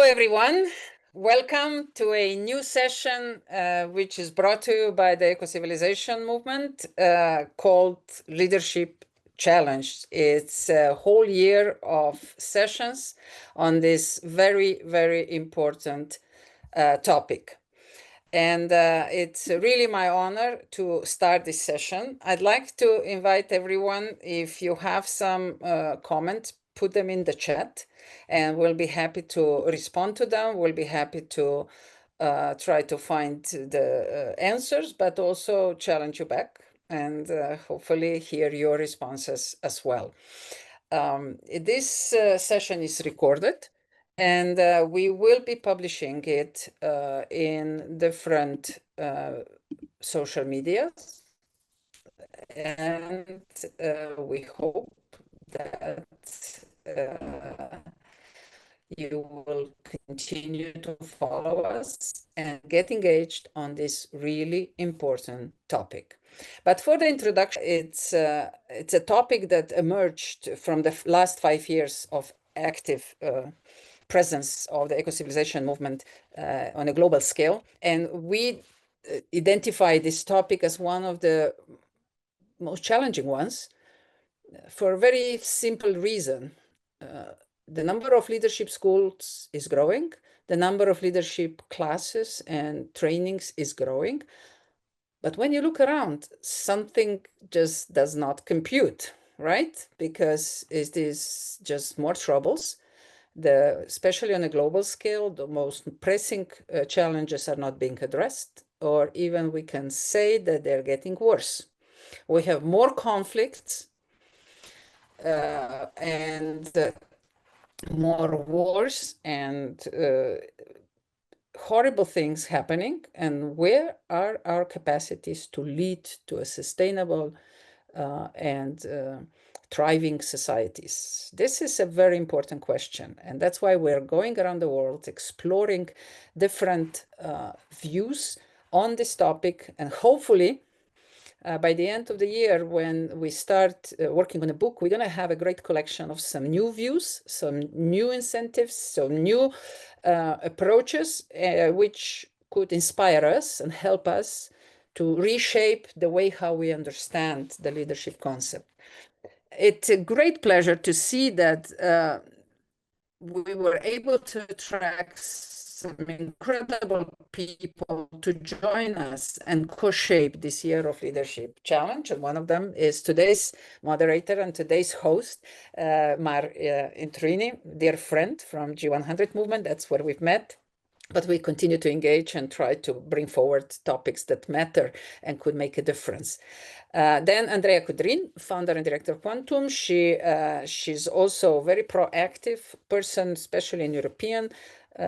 everyone. Welcome to a new session which is brought to you by the Ecocivilisation movement called Leadership Challenge. It's a whole year of sessions on this very, very important topic. And it's really my honor to start this session. I'd like to invite everyone, if you have some comments, put them in the chat, and we'll be happy to respond to them. We'll be happy to try to find the answers, but also challenge you back and hopefully hear your responses as well. This session is recorded, and we will be publishing it in different social medias. And we hope that you will continue to follow us and get engaged on this really important topic. But for the introduction, it's a topic that emerged from the last 5 years of active presence of the Ecocivilisation movement on a global scale. And we identify this topic as one of the most challenging ones for a very simple reason. The number of leadership schools is growing. The number of leadership classes and trainings is growing. But when you look around, something just does not compute, right? Because it is just more troubles. Especially on a global scale, the most pressing challenges are not being addressed, or even we can say that they're getting worse. We have more conflicts and more wars and horrible things happening. And where are our capacities to lead to a sustainable and thriving societies? This is a very important question. And that's why we're going around the world exploring different views on this topic. And hopefully, by the end of the year, when we start working on a book, we're going to have a great collection of some new views, some new incentives, some new approaches, which could inspire us and help us to reshape the way how we understand the leadership concept. It's a great pleasure to see that we were able to attract some incredible people to join us and co-shape this year of leadership challenge. And one of them is today's moderator and today's host, Introini, dear friend from G100 movement. That's where we've met. But we continue to engage and try to bring forward topics that matter and could make a difference. Then Andrea Kudrin, founder and director of Quantum. She's also a very proactive person, especially in European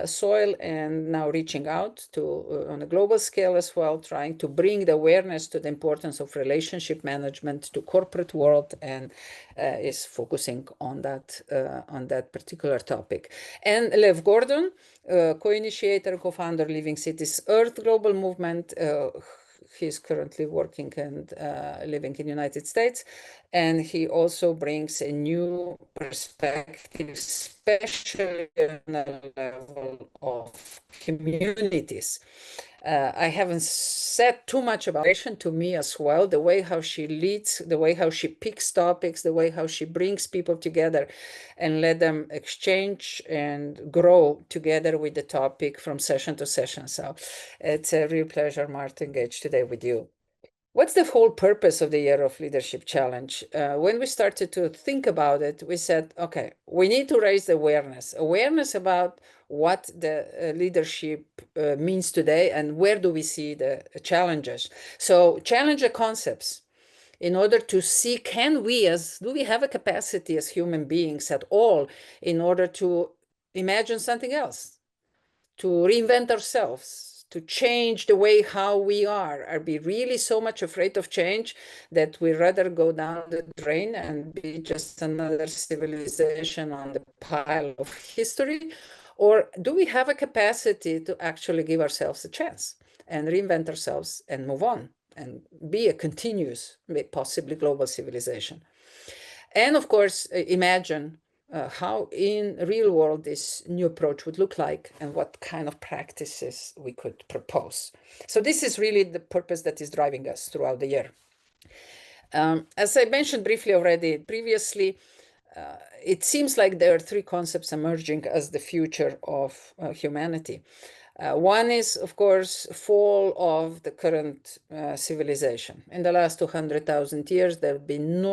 soil, and now reaching out to on a global scale as well, trying to bring the awareness to the importance of relationship management to corporate world, and is focusing on that particular topic. And Lev Gordon, co-initiator, co-founder, Living Cities Earth Global Movement. He's currently working and living in the United States, and he also brings a new perspective, especially on the level of communities. I haven't said too much about it to me as well, the way how she leads, the way how she picks topics, the way how she brings people together and let them exchange and grow together with the topic from session to session. So it's a real pleasure, Marta, to engage today with you. What's the whole purpose of the Year of Leadership Challenge? When we started to think about it, we said, okay, we need to raise the awareness about what the leadership means today and where do we see the challenges. So challenge the concepts in order to see, do we have a capacity as human beings at all in order to imagine something else, to reinvent ourselves, to change the way how we are we really so much afraid of change that we rather go down the drain and be just another civilization on the pile of history? Or do we have a capacity to actually give ourselves a chance and reinvent ourselves and move on and be a continuous, possibly global civilization? And of course, imagine how in real world this new approach would look like and what kind of practices we could propose. So this is really the purpose that is driving us throughout the year. As I mentioned briefly already previously, it seems like there are three concepts emerging as the future of humanity. One is, of course, fall of the current civilization. In the last 200,000 years, there have been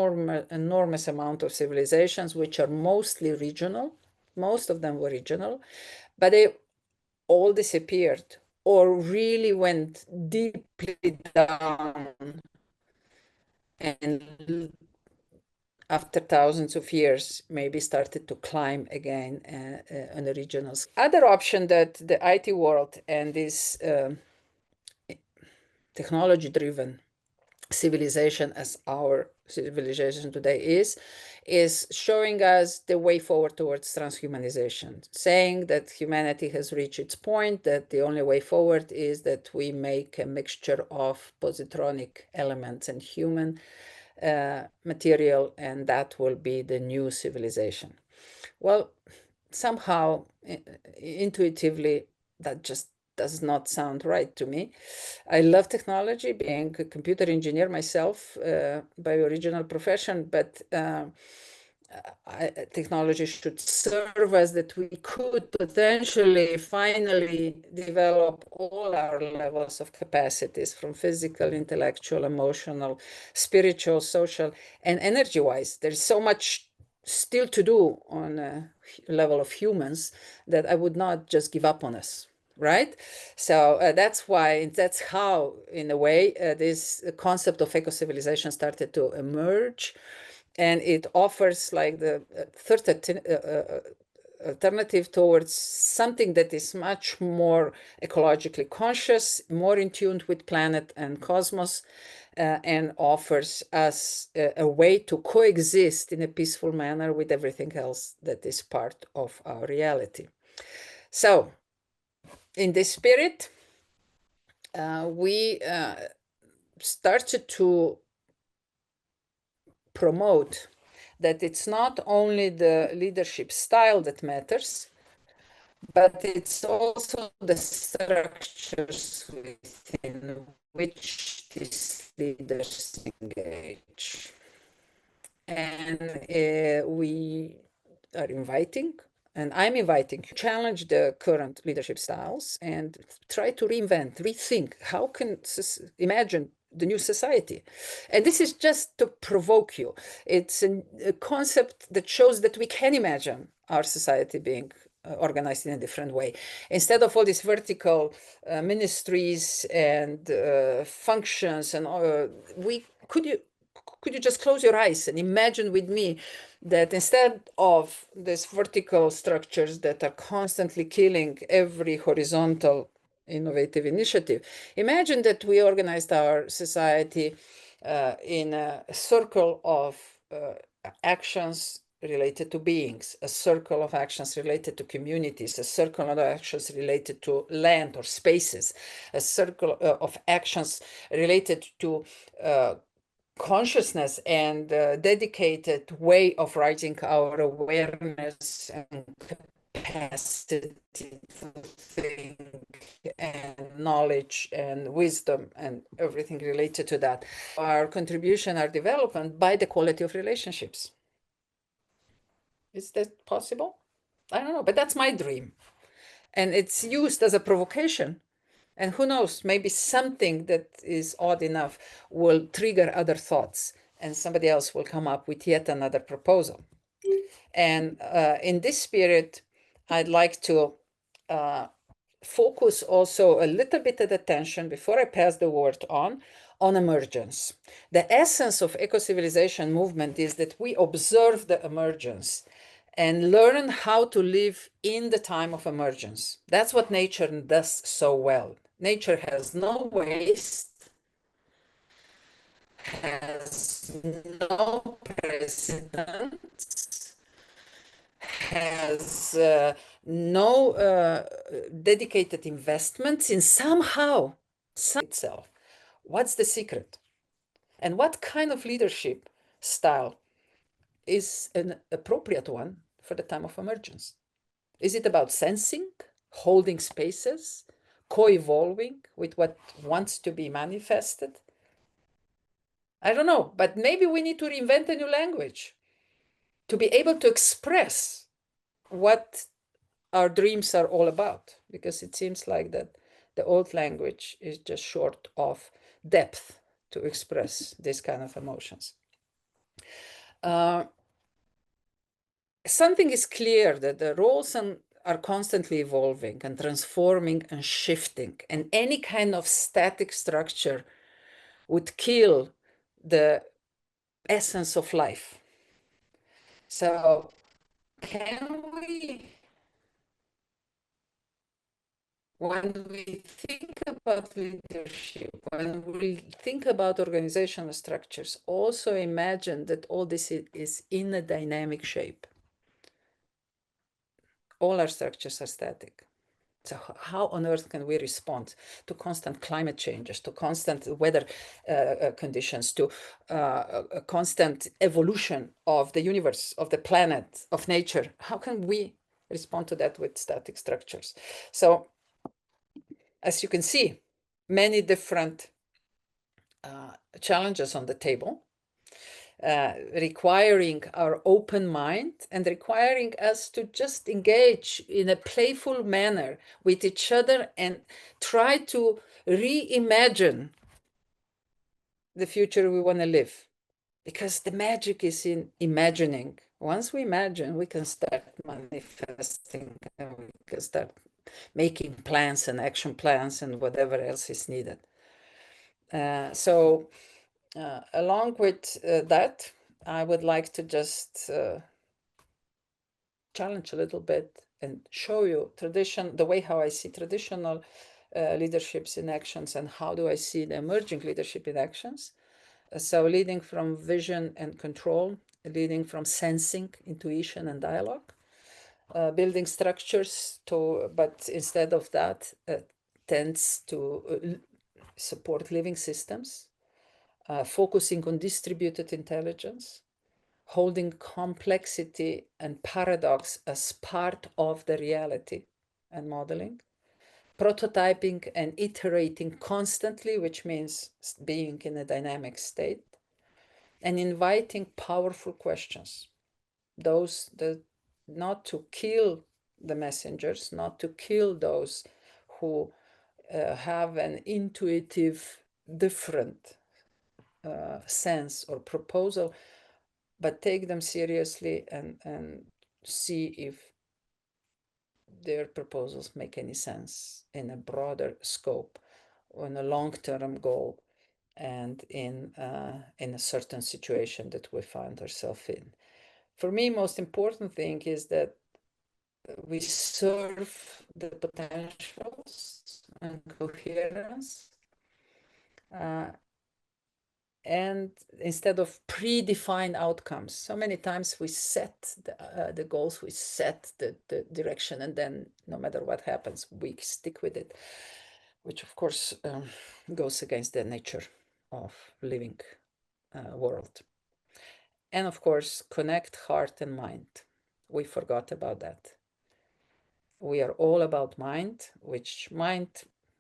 enormous amount of civilizations, which are mostly regional. Most of them were regional, but they all disappeared or really went deeply down, and after thousands of years, maybe started to climb again on a regional scale. Other option that the IT world and this technology-driven civilization as our civilization today is showing us the way forward towards transhumanization, saying that humanity has reached its point, that the only way forward is that we make a mixture of positronic elements and human material, and that will be the new civilization. Well, somehow, intuitively, that just does not sound right to me. I love technology, being a computer engineer myself by original profession, but technology should serve us that we could potentially finally develop all our levels of capacities from physical, intellectual, emotional, spiritual, social, and energy-wise. There's so much still to do on a level of humans that I would not just give up on us. Right? So that's why, that's how, in a way, this concept of eco-civilization started to emerge. And it offers like the third alternative towards something that is much more ecologically conscious, more in tune with planet and cosmos, and offers us a way to coexist in a peaceful manner with everything else that is part of our reality. So, in this spirit, we started to promote that it's not only the leadership style that matters, but it's also the structures within which these leaders engage. And we are inviting, and I'm inviting you to challenge the current leadership styles and try to reinvent, rethink, how can imagine the new society. And this is just to provoke you. It's a concept that shows that we can imagine our society being organized in a different way. Instead of all these vertical ministries and functions, and could you just close your eyes and imagine with me that instead of these vertical structures that are constantly killing every horizontal innovative initiative, imagine that we organized our society in a circle of actions related to beings, a circle of actions related to communities, a circle of actions related to land or spaces, a circle of actions related to consciousness and dedicated way of raising our awareness and capacity to think and knowledge and wisdom and everything related to that. Our contribution, our development by the quality of relationships. Is that possible? I don't know, but that's my dream. And it's used as a provocation. And who knows, maybe something that is odd enough will trigger other thoughts and somebody else will come up with yet another proposal. And in this spirit, I'd like to focus also a little bit of attention, before I pass the word on emergence. The essence of eco-civilization movement is that we observe the emergence and learn how to live in the time of emergence. That's what nature does so well. Nature has no waste, has no precedents, has no dedicated investments in somehow itself. What's the secret? And what kind of leadership style is an appropriate one for the time of emergence? Is it about sensing, holding spaces, co-evolving with what wants to be manifested? I don't know, but maybe we need to reinvent a new language to be able to express what our dreams are all about, because it seems like that the old language is just short of depth to express this kind of emotions. Something is clear, that the roles are constantly evolving and transforming and shifting, and any kind of static structure would kill the essence of life. So can we, when we think about leadership, when we think about organizational structures, also imagine that all this is in a dynamic shape. All our structures are static. So how on earth can we respond to constant climate changes, to constant weather conditions, to a constant evolution of the universe, of the planet, of nature? How can we respond to that with static structures? So as you can see, many different challenges on the table, requiring our open mind and requiring us to just engage in a playful manner with each other and try to reimagine the future we want to live. Because the magic is in imagining. Once we imagine, we can start manifesting, and we can start making plans and action plans and whatever else is needed. So along with that, I would like to just challenge a little bit and show you the way how I see traditional leaderships in actions and how do I see the emerging leadership in actions. So leading from vision and control, leading from sensing, intuition and dialogue, building structures but instead of that, tends to support living systems, focusing on distributed intelligence, holding complexity and paradox as part of the reality and modeling, prototyping and iterating constantly, which means being in a dynamic state, and inviting powerful questions, those that not to kill the messengers, not to kill those who have an intuitive, different sense or proposal, but take them seriously and see if their proposals make any sense in a broader scope, on a long-term goal, and in a certain situation that we find ourselves in. For me, most important thing is that we serve the potentials and coherence, and instead of predefined outcomes. So many times we set the goals, we set the direction, and then no matter what happens, we stick with it, which of course goes against the nature of living world. And of course, connect heart and mind. We forgot about that. We are all about mind, which mind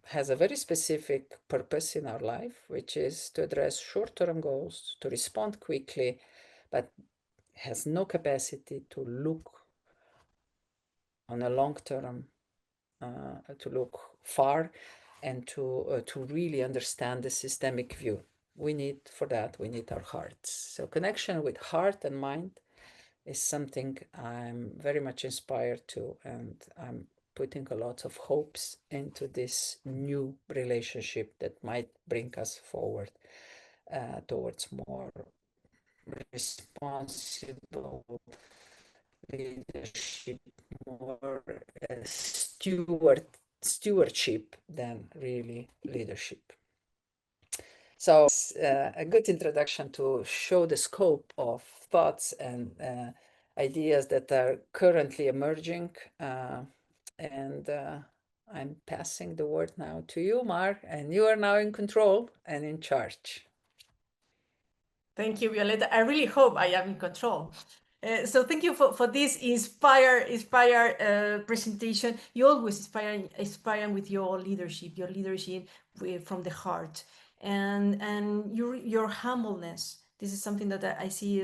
has a very specific purpose in our life, which is to address short-term goals, to respond quickly, but has no capacity to look on a long-term, to look far, and to really understand the systemic view. We need our hearts. So connection with heart and mind is something I'm very much inspired to, and I'm putting a lot of hopes into this new relationship that might bring us forward towards more responsible leadership, more stewardship than really leadership. So it's a good introduction to show the scope of thoughts and ideas that are currently emerging. And I'm passing the word now to you, Mar, and you are now in control and in charge. Thank you, Violeta. I really hope I am in control. So thank you for this inspire presentation. You always inspire with your leadership from the heart, and your humbleness. This is something that I see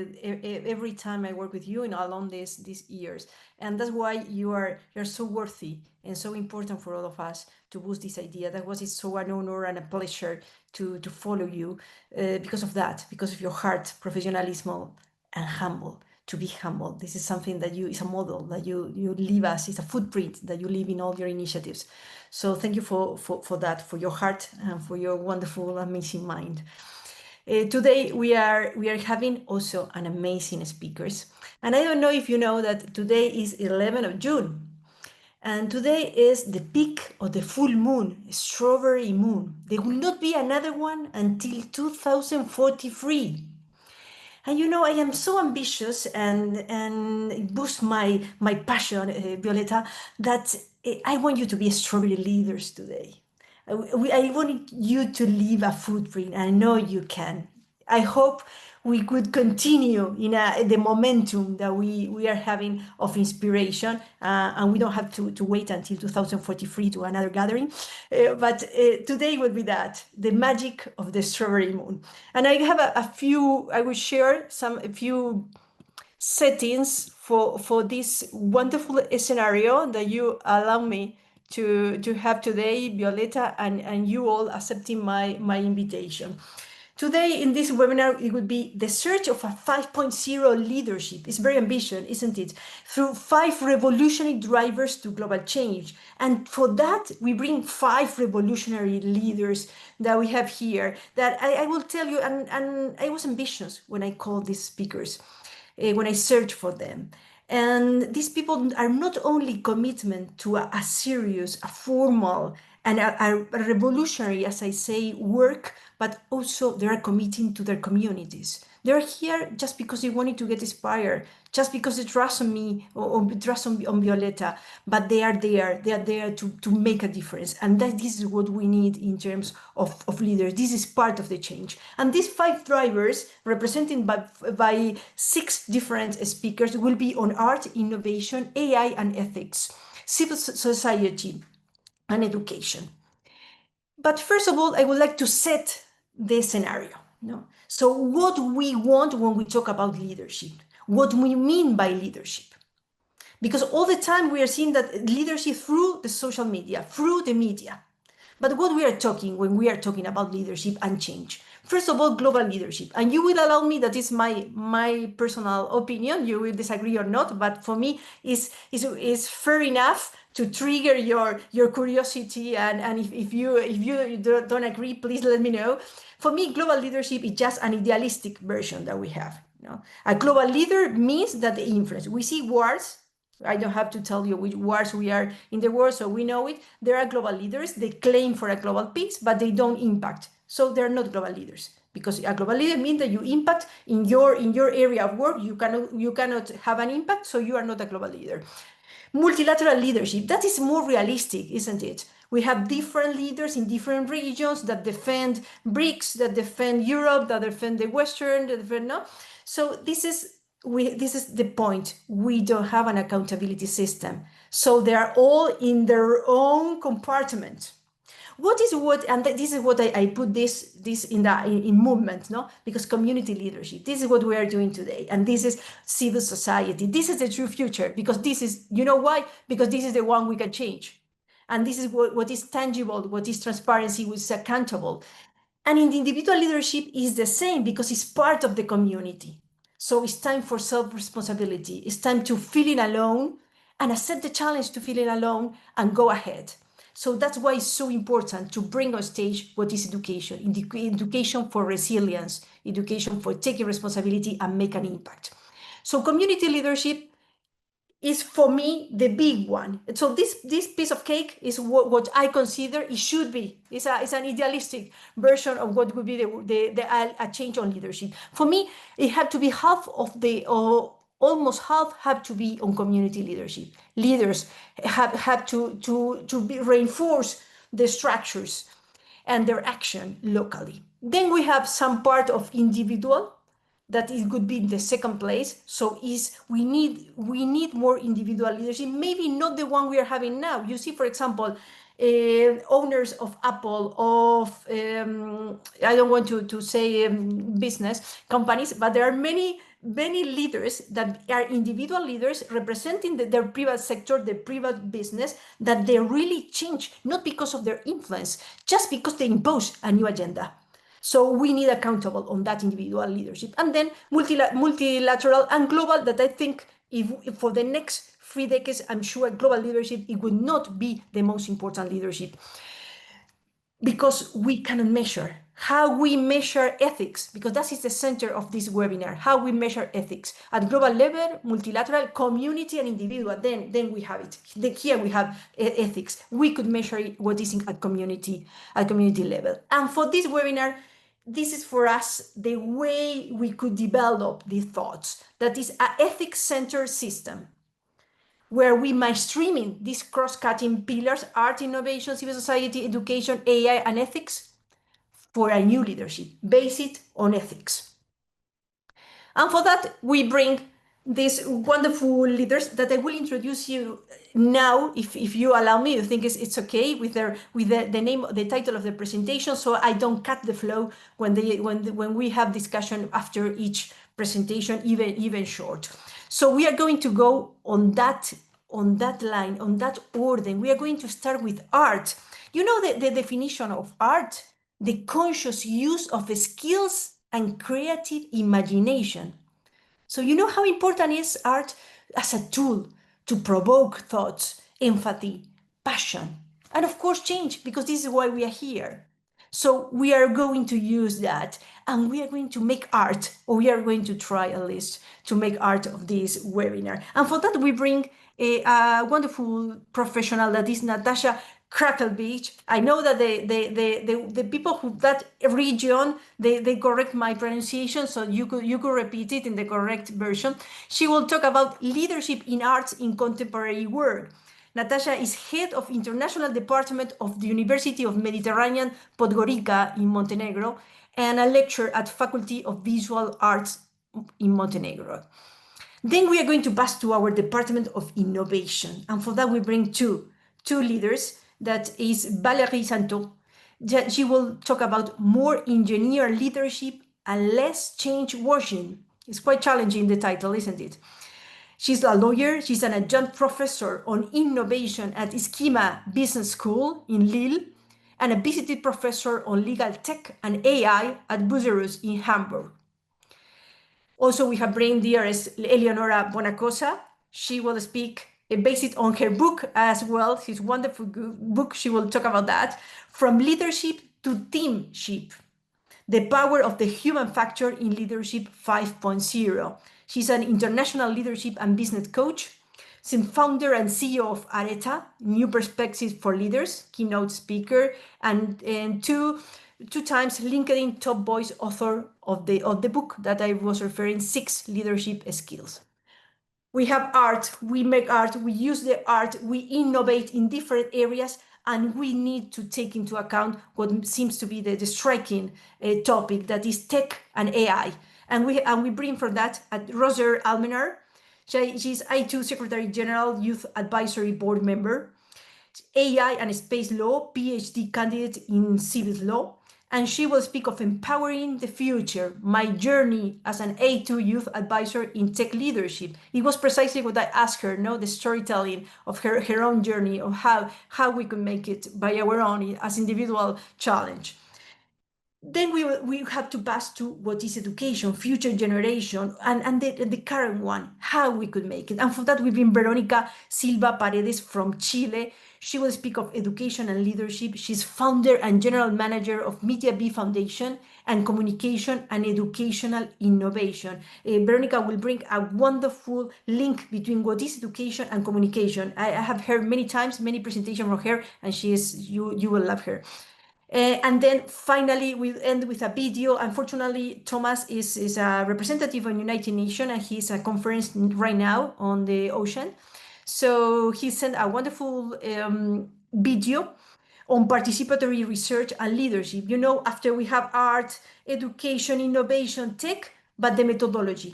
every time I work with you and along these years, and that's why you're so worthy and so important for all of us to boost this idea. That was it's so an honor and a pleasure to follow you because of that, because of your heart, professionalism, and humble. To be humble, this is something that is a model that you leave us. It's a footprint that you leave in all your initiatives. So thank you for that, for your heart and for your wonderful, amazing mind. Today we are having also an amazing speakers, and I don't know if you know that today is 11th of June, and today is the peak of the full moon, strawberry moon. There will not be another one until 2043. And you know, I am so ambitious and boost my passion, Violeta, that I want you to be strawberry leaders today. I want you to leave a footprint. I know you can. I hope we could continue in the momentum that we are having of inspiration, and we don't have to wait until 2043 to another gathering. But today will be that, the magic of the strawberry moon. And I have I will share a few settings for this wonderful scenario that you allow me to have today, Violeta, and you all accepting my invitation. Today in this webinar, it would be the search of a 5.0 leadership. It's very ambitious, isn't it? Through 5 revolutionary drivers to global change. And for that, we bring 5 revolutionary leaders that we have here that I will tell you, and I was ambitious when I called these speakers, when I searched for them. And these people are not only commitment to a serious, a formal, and a revolutionary, as I say, work, but also they are committing to their communities. They're here just because they wanted to get inspired, just because they trust on me or trust on Violeta, but they are there to make a difference. And this is what we need in terms of leaders. This is part of the change. And these 5 drivers, represented by 6 different speakers, will be on art, innovation, AI and ethics, civil society, and education. But first of all, I would like to set the scenario. No? So what we want when we talk about leadership, what we mean by leadership. Because all the time we are seeing that leadership through the social media, through the media. But what we are talking when we are talking about leadership and change, first of all, global leadership. And you will allow me, that is my personal opinion, you will disagree or not, but for me is fair enough to trigger your curiosity, and if you don't agree, please let me know. For me, global leadership is just an idealistic version that we have. You know? A global leader means that the influence. We see wars. I don't have to tell you which wars we are in the world, so we know it. There are global leaders. They claim for a global peace, but they don't impact. So they're not global leaders, because a global leader means that you impact in your area of work. You cannot have an impact, so you are not a global leader. Multilateral leadership, that is more realistic, isn't it? We have different leaders in different regions that defend BRICS, that defend Europe, that defend the Western, that defend no. So this is the point. We don't have an accountability system. So they are all in their own compartment. And this is what I put this in movement, no? Because community leadership, this is what we are doing today. And this is civil society. This is the true future, because this is, you know why? Because this is the one we can change. And this is what is tangible, what is transparency, what is accountable. And in the individual leadership is the same, because it's part of the community. So it's time for self-responsibility. It's time to feeling alone and accept the challenge to feeling alone and go ahead. So that's why it's so important to bring on stage what is education, education for resilience, education for taking responsibility and make an impact. So community leadership is, for me, the big one. So this piece of cake is what I consider it should be. It's an idealistic version of what would be a change on leadership. For me, it had to be half of or almost half have to be on community leadership. Leaders have to reinforce the structures and their action locally. Then we have some part of individual, that it could be in the second place. So we need more individual leadership, maybe not the one we are having now. You see, for example, owners of Apple, of I don't want to say business companies, but there are many leaders that are individual leaders representing their private sector, their private business, that they really change, not because of their influence, just because they impose a new agenda. So we need accountable on that individual leadership. And then multilateral and global, that I think if for the next 3 decades, I'm sure global leadership, it would not be the most important leadership, because we cannot measure. How we measure ethics, because that is the center of this webinar, how we measure ethics at global level, multilateral, community, and individual. Then we have it. Here we have ethics. We could measure it, what is at community level. And for this webinar, this is for us the way we could develop these thoughts. That is an ethics-centered system where we mainstreaming these cross-cutting pillars: art, innovation, civil society, education, AI, and ethics, for a new leadership based on ethics. And for that, we bring these wonderful leaders that I will introduce you now, if you allow me. I think it's okay with the name, the title of the presentation, so I don't cut the flow when we have discussion after each presentation, even short. So we are going to go on that line, on that order. We are going to start with art. You know the definition of art: the conscious use of skills and creative imagination. So you know how important is art as a tool to provoke thoughts, empathy, passion, and of course change, because this is why we are here. So we are going to use that, and we are going to make art, or we are going to try at least to make art of this webinar. And for that, we bring a wonderful professional, that is Natasa Kraljevic. I know that the people who that region, they correct my pronunciation, so you could repeat it in the correct version. She will talk about leadership in arts in contemporary work. Natasa is head of international department of the University of Mediterranean Podgorica in Montenegro, and a lecturer at Faculty of Visual Arts in Montenegro. Then we are going to pass to our Department of Innovation. And for that, we bring two leaders. That is Valérie Saintot. She will talk about more engineer leadership and less change washing. It's quite challenging, the title, isn't it? She's a lawyer. She's an adjunct professor on innovation at Schema Business School in Lille, and a visited professor on legal tech and AI at Bucerus in Hamburg. Also, we have bring dearest Eleonora Bonacossa. She will speak based on her book as well. His wonderful book. She will talk about that. From leadership to teamship, the power of the human factor in leadership 5.0. She's an international leadership and business coach. She's founder and CEO of Violeta, New Perspectives for Leaders, keynote speaker, and two times LinkedIn top voice author of the book that I was referring, 6 Leadership Skills. We have art, we make art, we use the art, we innovate in different areas, and we need to take into account what seems to be the striking topic, that is tech and AI. And we bring from that at Roser Almenar. She's I2 Secretary General, Youth Advisory Board member, AI and Space Law, PhD candidate in Civil Law. And she will speak of empowering the future, my journey as an A2 youth advisor in tech leadership. It was precisely what I asked her, the storytelling of her own journey, of how we could make it by our own as individual challenge. Then we have to pass to what is education, future generation, and the current one, how we could make it. And for that, we bring Veronica Silva Paredes from Chile. She will speak of education and leadership. She's founder and general manager of Media B Foundation and communication and educational innovation. Veronica will bring a wonderful link between what is education and communication. I have heard many times, many presentations from her, and you will love her. And then finally, we end with a video. Unfortunately, Thomas is a representative of the United Nations, and he's at a conference right now on the ocean. So he sent a wonderful video on participatory research and leadership. After we have art, education, innovation, tech, but the methodology.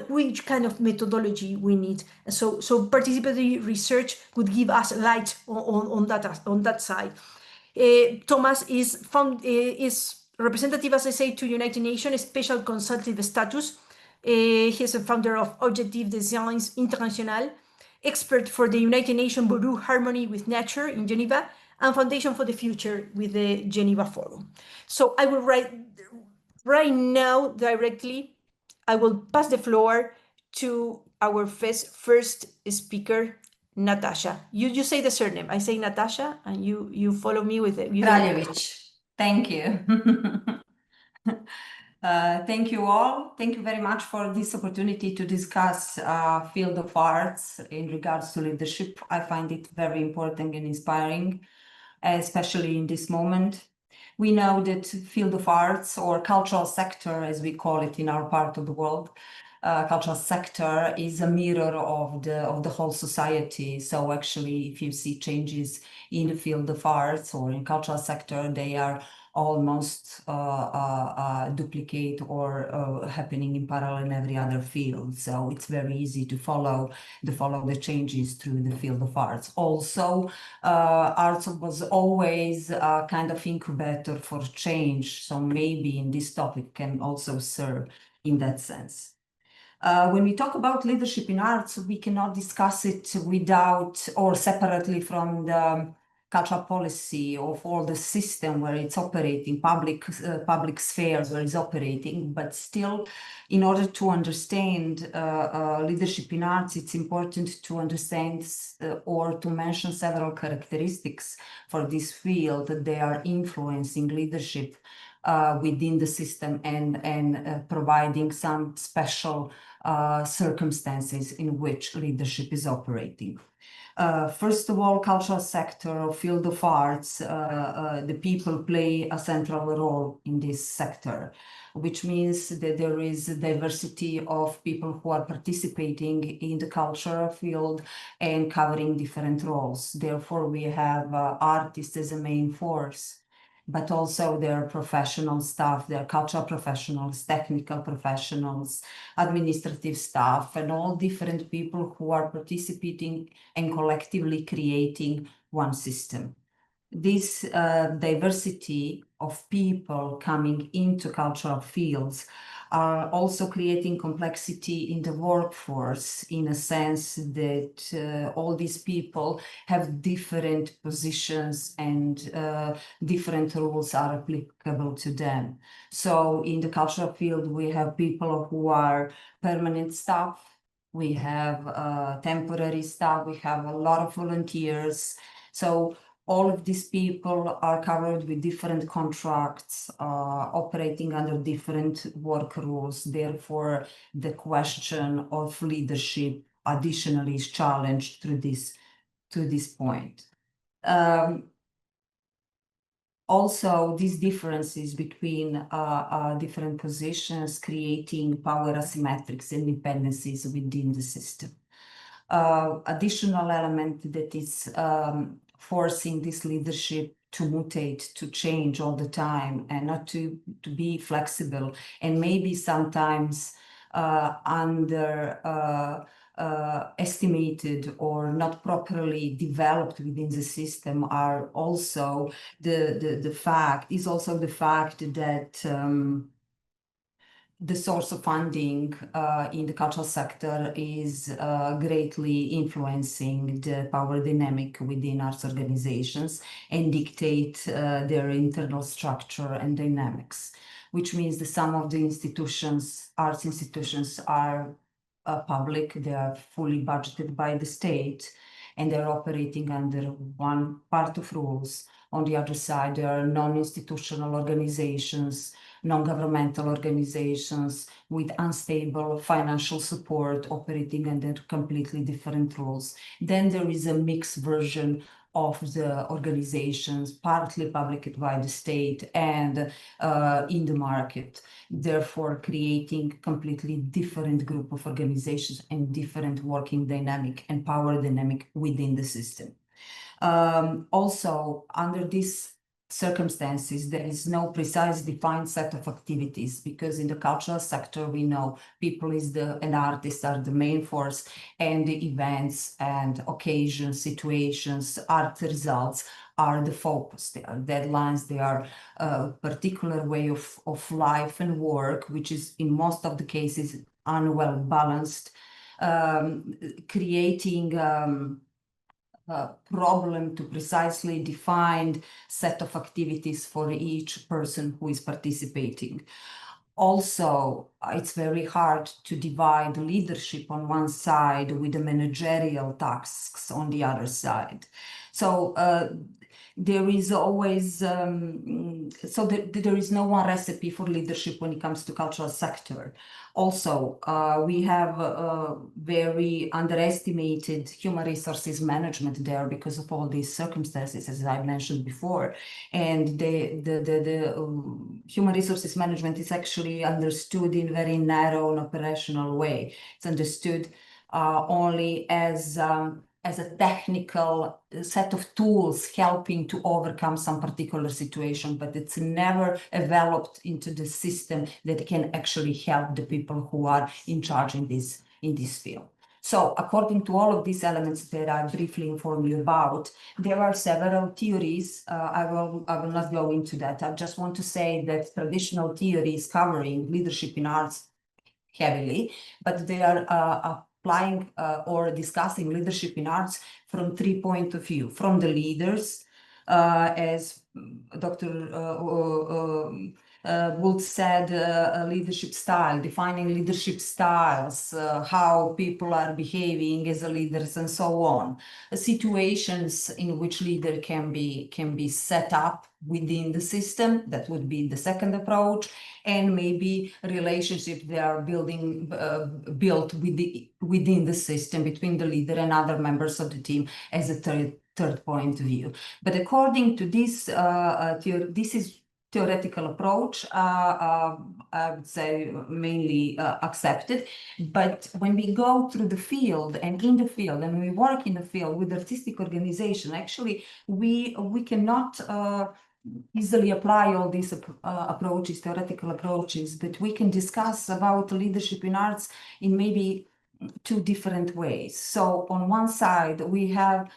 Which kind of methodology we need. So participatory research would give us light on that side. Thomas is representative, as I say, to United Nations Special Consultative Status. He's a founder of Objective Designs International, expert for the United Nations Bureau Harmony with Nature in Geneva, and Foundation for the Future with the Geneva Forum. So I will write right now directly. I will pass the floor to our first speaker, Natasa. You say the surname. I say Natasa, and you follow me with it. Kraljevic. Thank you. Thank you all. Thank you very much for this opportunity to discuss field of arts in regards to leadership. I find it very important and inspiring, especially in this moment. We know that field of arts, or cultural sector, as we call it in our part of the world, cultural sector is a mirror of the whole society. So actually, if you see changes in the field of arts or in cultural sector, they are almost duplicate or happening in parallel in every other field. So it's very easy to follow the changes through the field of arts. Also, arts was always a kind of incubator for change. So maybe in this topic can also serve in that sense. When we talk about leadership in arts, we cannot discuss it without or separately from the cultural policy of all the system where it's operating, public spheres where it's operating. But still, in order to understand leadership in arts, it's important to understand or to mention several characteristics for this field that they are influencing leadership within the system and providing some special circumstances in which leadership is operating. First of all, cultural sector or field of arts, the people play a central role in this sector, which means that there is a diversity of people who are participating in the cultural field and covering different roles. Therefore, we have artists as a main force, but also their professional staff, their cultural professionals, technical professionals, administrative staff, and all different people who are participating and collectively creating one system. This diversity of people coming into cultural fields are also creating complexity in the workforce, in a sense that all these people have different positions and different rules are applicable to them. So in the cultural field, we have people who are permanent staff, we have temporary staff, we have a lot of volunteers. So all of these people are covered with different contracts, operating under different work rules. Therefore, the question of leadership additionally is challenged through this point. Also, these differences between different positions creating power asymmetrics and dependencies within the system. Additional element that is forcing this leadership to mutate, to change all the time, and not to be flexible, and maybe sometimes estimated or not properly developed within the system are also the fact that the source of funding in the cultural sector is greatly influencing the power dynamic within arts organizations and dictate their internal structure and dynamics, which means that some of the arts institutions are public, they are fully budgeted by the state, and they're operating under one part of rules. On the other side, there are non-institutional organizations, non-governmental organizations with unstable financial support operating under completely different rules. Then there is a mixed version of the organizations, partly public by the state and in the market, therefore creating completely different group of organizations and different working dynamic and power dynamic within the system. Also, under this circumstances, there is no precise defined set of activities, because in the cultural sector, we know people and artists are the main force, and the events and occasions, situations, art results are the focus. They are deadlines, they are a particular way of life and work, which is in most of the cases unwell balanced, creating problem to precisely defined set of activities for each person who is participating. Also, it's very hard to divide leadership on one side with the managerial tasks on the other side. So there is always, there is no one recipe for leadership when it comes to cultural sector. Also, we have very underestimated human resources management there because of all these circumstances, as I mentioned before. And the human resources management is actually understood in a very narrow and operational way. It's understood only as a technical set of tools helping to overcome some particular situation, but it's never developed into the system that can actually help the people who are in charge in this field. So according to all of these elements that I briefly informed you about, there are several theories. I will not go into that. I just want to say that traditional theories covering leadership in arts heavily, but they are applying or discussing leadership in arts from 3 points of view: from the leaders, as Dr. Bulc said, leadership style, defining leadership styles, how people are behaving as leaders, and so on. Situations in which leader can be set up within the system, that would be the second approach, and maybe relationships that are built within the system between the leader and other members of the team as a third point of view. But according to this, this is theoretical approach, I would say mainly accepted. But when we go through the field and in the field, and we work in the field with artistic organization, actually we cannot easily apply all these approaches, theoretical approaches, but we can discuss about leadership in arts in maybe two different ways. So on one side, we have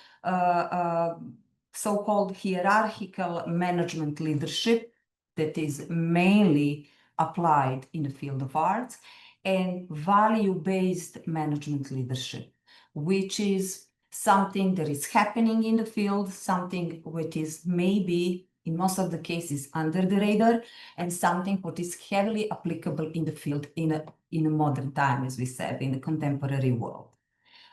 so-called hierarchical management leadership that is mainly applied in the field of arts, and value-based management leadership, which is something that is happening in the field, something which is maybe in most of the cases under the radar, and something what is heavily applicable in the field in a modern time, as we said, in the contemporary world.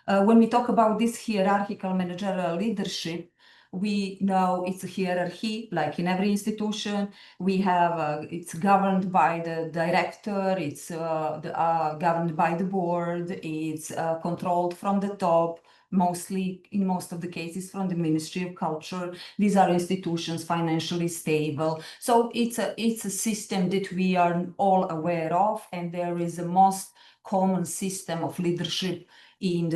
When we talk about this hierarchical managerial leadership, we know it's a hierarchy, like in every institution. We have, it's governed by the director, it's governed by the board, it's controlled from the top, mostly, in most of the cases, from the Ministry of Culture. These are institutions financially stable. So it's a system that we are all aware of, and there is a most common system of leadership in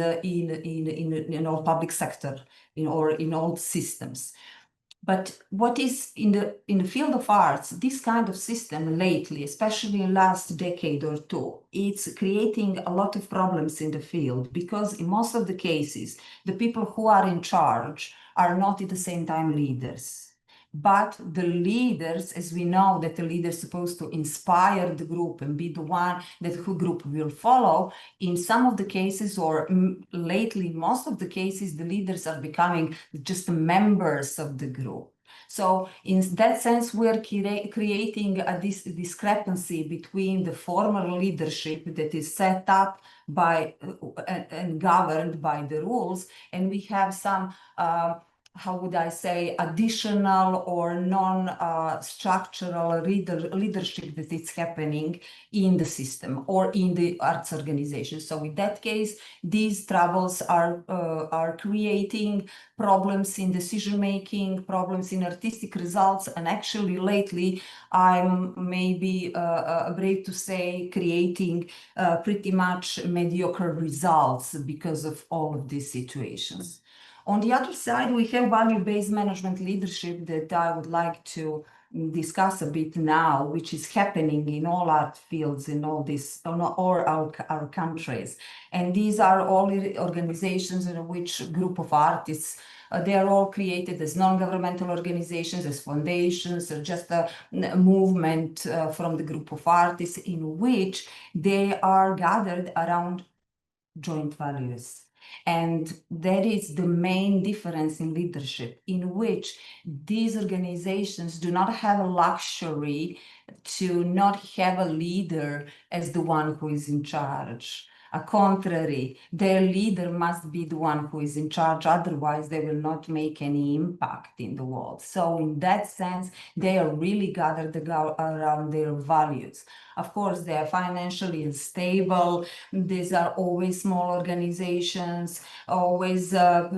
our public sector, in all systems. But what is in the field of arts, this kind of system lately, especially in last decade or two, it's creating a lot of problems in the field, because in most of the cases, the people who are in charge are not at the same time leaders. But the leaders, as we know that the leader is supposed to inspire the group and be the one that the group will follow, in some of the cases, or lately, most of the cases, the leaders are becoming just members of the group. So in that sense, we're creating this discrepancy between the formal leadership that is set up by and governed by the rules, and we have some how would I say, additional or non-structural leadership that is happening in the system or in the arts organization. So in that case, these troubles are creating problems in decision-making, problems in artistic results, and actually lately, I'm maybe brave to say, creating pretty much mediocre results because of all of these situations. On the other side, we have value-based management leadership that I would like to discuss a bit now, which is happening in all art fields in all our countries. And these are all organizations in which group of artists, they are all created as non-governmental organizations, as foundations, or just a movement from the group of artists in which they are gathered around joint values. And that is the main difference in leadership, in which these organizations do not have a luxury to not have a leader as the one who is in charge. On contrary, their leader must be the one who is in charge, otherwise they will not make any impact in the world. So in that sense, they are really gathered around their values. Of course, they are financially unstable. These are always small organizations, always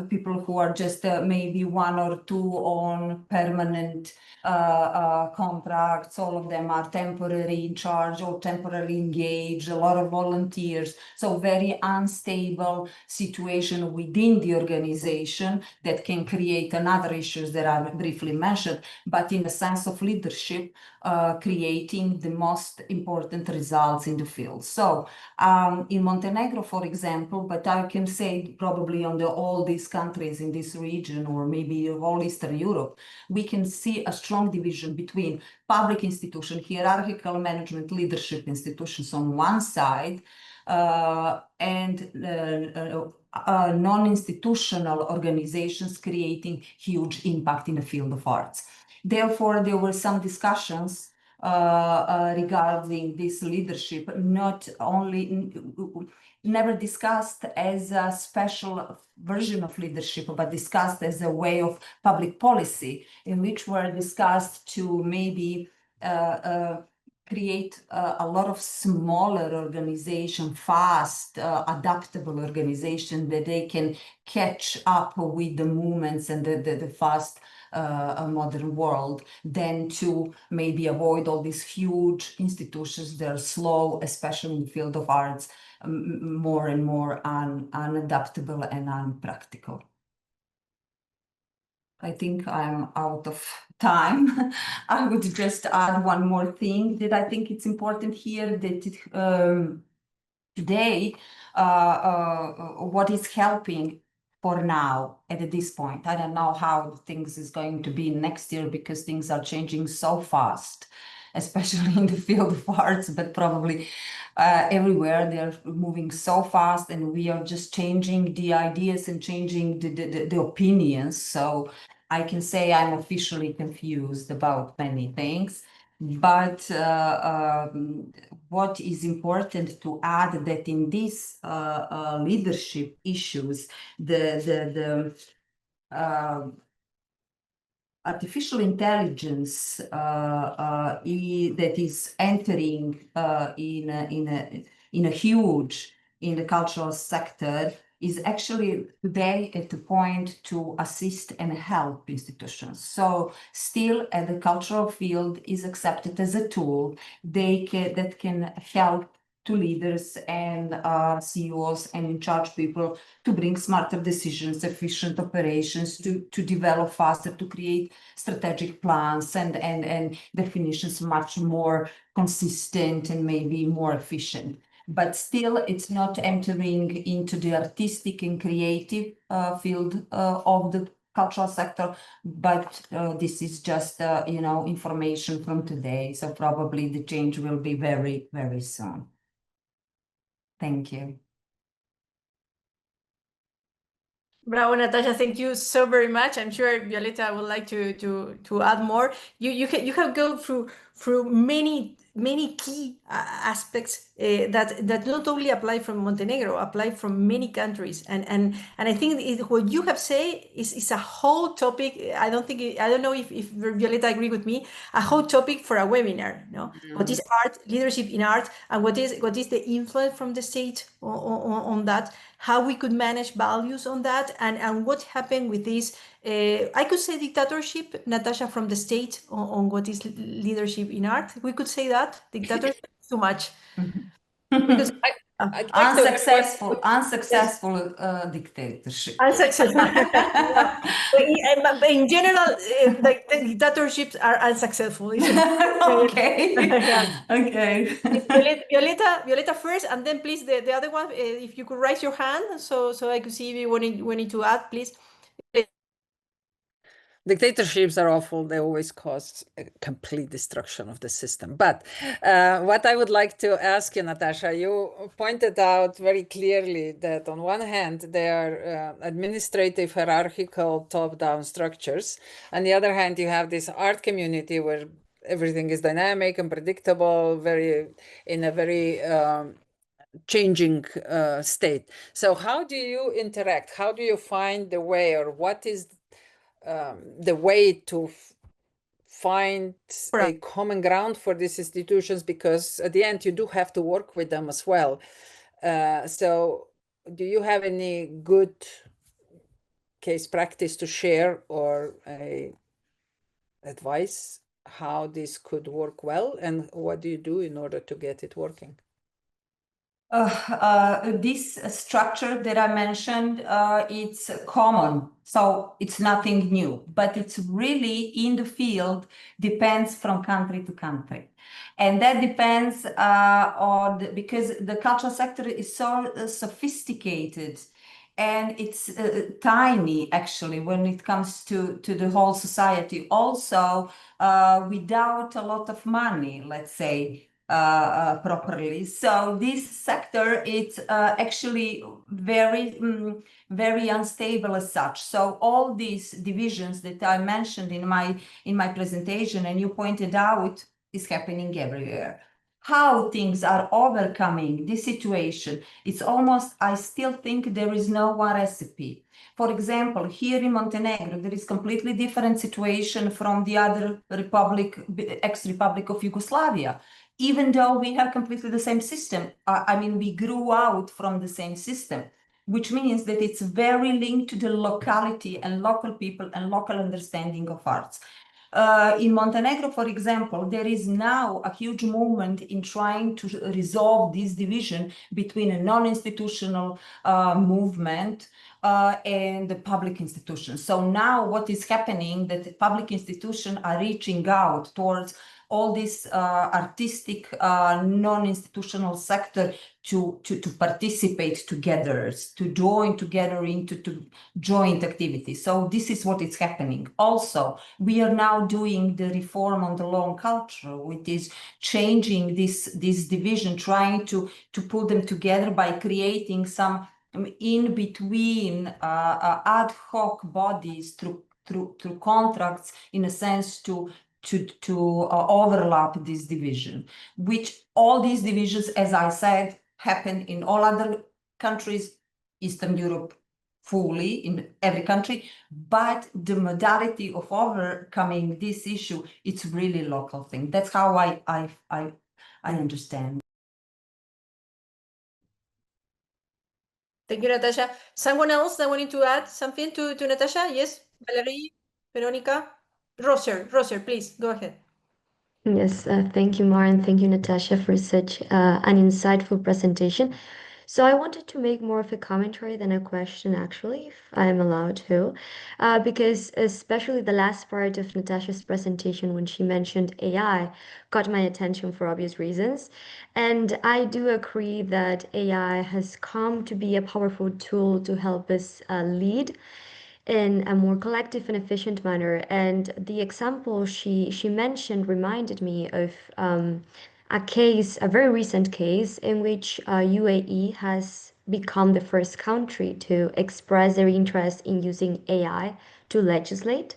people who are just maybe one or two on permanent contracts. All of them are temporarily in charge or temporarily engaged, a lot of volunteers. So very unstable situation within the organization that can create another issues that I briefly mentioned, but in the sense of leadership, creating the most important results in the field. So in Montenegro, for example, but I can say probably on all these countries in this region, or maybe all Eastern Europe, we can see a strong division between public institutions, hierarchical management leadership institutions on one side, and non-institutional organizations creating huge impact in the field of arts. Therefore, there were some discussions regarding this leadership, not only never discussed as a special version of leadership, but discussed as a way of public policy, in which were discussed to maybe create a lot of smaller organization, fast, adaptable organization that they can catch up with the movements and the fast modern world, than to maybe avoid all these huge institutions that are slow, especially in the field of arts, more and more unadaptable and unpractical. I think I'm out of time. I would just add one more thing that I think it's important here, that today, what is helping for now at this point. I don't know how things is going to be next year, because things are changing so fast, especially in the field of arts, but probably everywhere they're moving so fast, and we are just changing the ideas and changing the opinions. So I can say I'm officially confused about many things. But what is important to add, that in these leadership issues, the artificial intelligence that is entering in a huge in the cultural sector is actually today at the point to assist and help institutions. So still at the cultural field is accepted as a tool that can help to leaders and CEOs and in charge people to bring smarter decisions, efficient operations, to develop faster, to create strategic plans and definitions much more consistent and maybe more efficient. But still, it's not entering into the artistic and creative field of the cultural sector, but this is just information from today. So probably the change will be very, very soon. Thank you. Bravo, Natasha. Thank you so very much. I'm sure Violeta would like to add more. You have gone through many key aspects that not only apply from Montenegro, apply from many countries, and I think what you have said is a whole topic. I don't know if Violeta agree with me. A whole topic for a webinar. No, what is art, leadership in art, and what is the influence from the state on that? How we could manage values on that, and what happened with this, I could say dictatorship, Natasha, from the state on what is leadership in art. We could say that dictatorship too much. Because I'd like to Unsuccessful, Yes, dictatorship. unsuccessful. Yeah. But in general, like the dictatorships are unsuccessful, isn't it? Okay. Yeah. Okay. Violeta first, and then please the other one, if you could raise your hand so I could see if you wanted to add, please. dictatorships are awful. They always cause a complete destruction of the system. But what I would like to ask you, Natasha, you pointed out very clearly that on one hand, they are administrative, hierarchical, top-down structures. On the other hand, you have this art community where everything is dynamic and predictable, in a very changing state. So how do you interact? How do you find the way, or what is the way to find a common ground for these institutions? Because at the end, you do have to work with them as well. So do you have any good case practice to share, or advice how this could work well, and what do you do in order to get it working? This structure that I mentioned, it's common, so it's nothing new, but it's really in the field, depends from country to country. And that depends because the cultural sector is so sophisticated, and it's tiny actually when it comes to the whole society. Also, without a lot of money, let's say, properly. So this sector is actually very unstable as such. So all these divisions that I mentioned in my presentation, and you pointed out, is happening everywhere. How things are overcoming this situation, it's almost, I still think there is no one recipe. For example, here in Montenegro, there is completely different situation from the other republic, ex-republic of Yugoslavia, even though we have completely the same system. I mean, we grew out from the same system, which means that it's very linked to the locality and local people and local understanding of arts. In Montenegro, for example, there is now a huge movement in trying to resolve this division between a non-institutional movement and the public institutions. So now what is happening, that the public institutions are reaching out towards all this artistic non-institutional sector to participate together, to join together into joint activities. So this is what is happening. Also, we are now doing the reform on the law and culture, which is changing this division, trying to put them together by creating some in between ad hoc bodies through contracts, in a sense, to overlap this division, which all these divisions, as I said, happen in all other countries, Eastern Europe, fully in every country, but the modality of overcoming this issue, it's really local thing. That's how I understand. Thank you, Natasha. Someone else that wanted to add something to Natasha? Yes, Valerie, Veronica, Roser, please go ahead. Yes, thank you, Mar, and thank you, Natasha, for such an insightful presentation. So I wanted to make more of a commentary than a question, actually, if I'm allowed to, because especially the last part of Natasha's presentation, when she mentioned AI, caught my attention for obvious reasons. And I do agree that AI has come to be a powerful tool to help us lead in a more collective and efficient manner. And the example she mentioned reminded me of a case, a very recent case, in which UAE has become the first country to express their interest in using AI to legislate,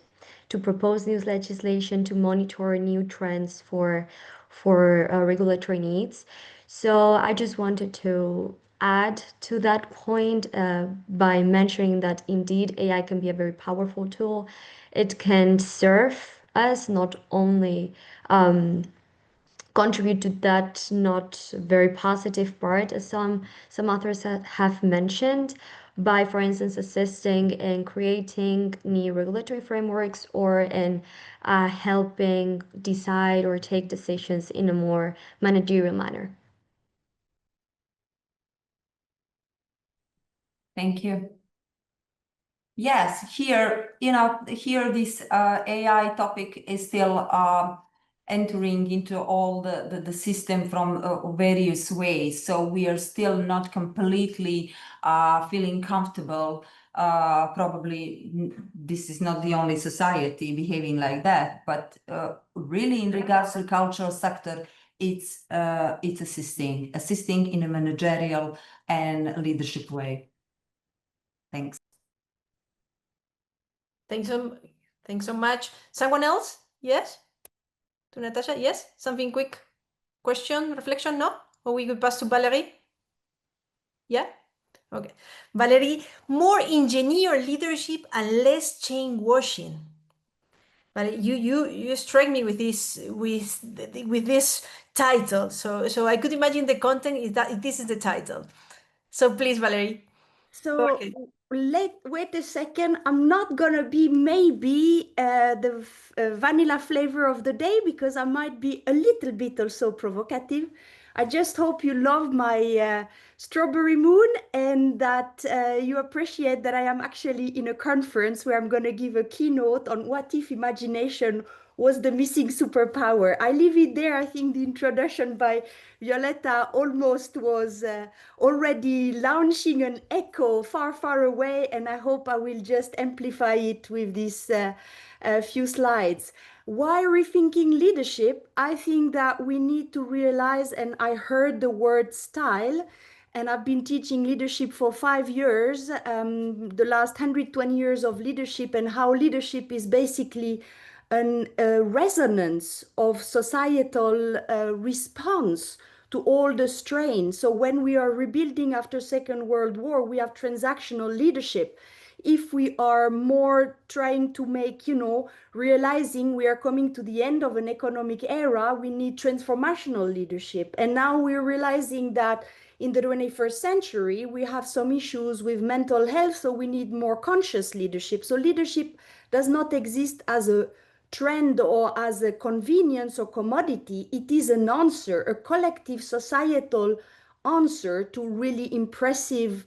to propose new legislation, to monitor new trends for regulatory needs. So I just wanted to add to that point by mentioning that indeed AI can be a very powerful tool. It can serve us, not only contribute to that not very positive part, as some authors have mentioned, by, for instance, assisting in creating new regulatory frameworks, or in helping decide or take decisions in a more managerial manner. Thank you. Yes, here, here this AI topic is still entering into all the system from various ways. So we are still not completely feeling comfortable. Probably this is not the only society behaving like that, but really in regards to the cultural sector, it's assisting in a managerial and leadership way. Thanks. Thanks so much. Someone else? Yes? To Natasha? Yes? Something quick? Question, reflection? No? Or we could pass to Valérie? Yeah? Okay. Valérie, more engineer leadership and less chain washing. But you strike me with this title. So I could imagine the content is that this is the title. So please, Valérie. So wait a second. I'm not gonna be maybe the vanilla flavor of the day because I might be a little bit also provocative. I just hope you love my strawberry moon and that you appreciate that I am actually in a conference where I'm gonna give a keynote on what if imagination was the missing superpower. I leave it there. I think the introduction by Violeta almost was already launching an echo far, far away, and I hope I will just amplify it with these few slides. Why rethinking leadership? I think that we need to realize, and I heard the word style, and I've been teaching leadership for 5 years, the last 120 years of leadership, and how leadership is basically a resonance of societal response to all the strain. So when we are rebuilding after Second World War, we have transactional leadership. If we are more trying to make, realizing we are coming to the end of an economic era, we need transformational leadership. And now we're realizing that in the 21st century, we have some issues with mental health, so we need more conscious leadership. So leadership does not exist as a trend or as a convenience or commodity. It is an answer, a collective societal answer to really impressive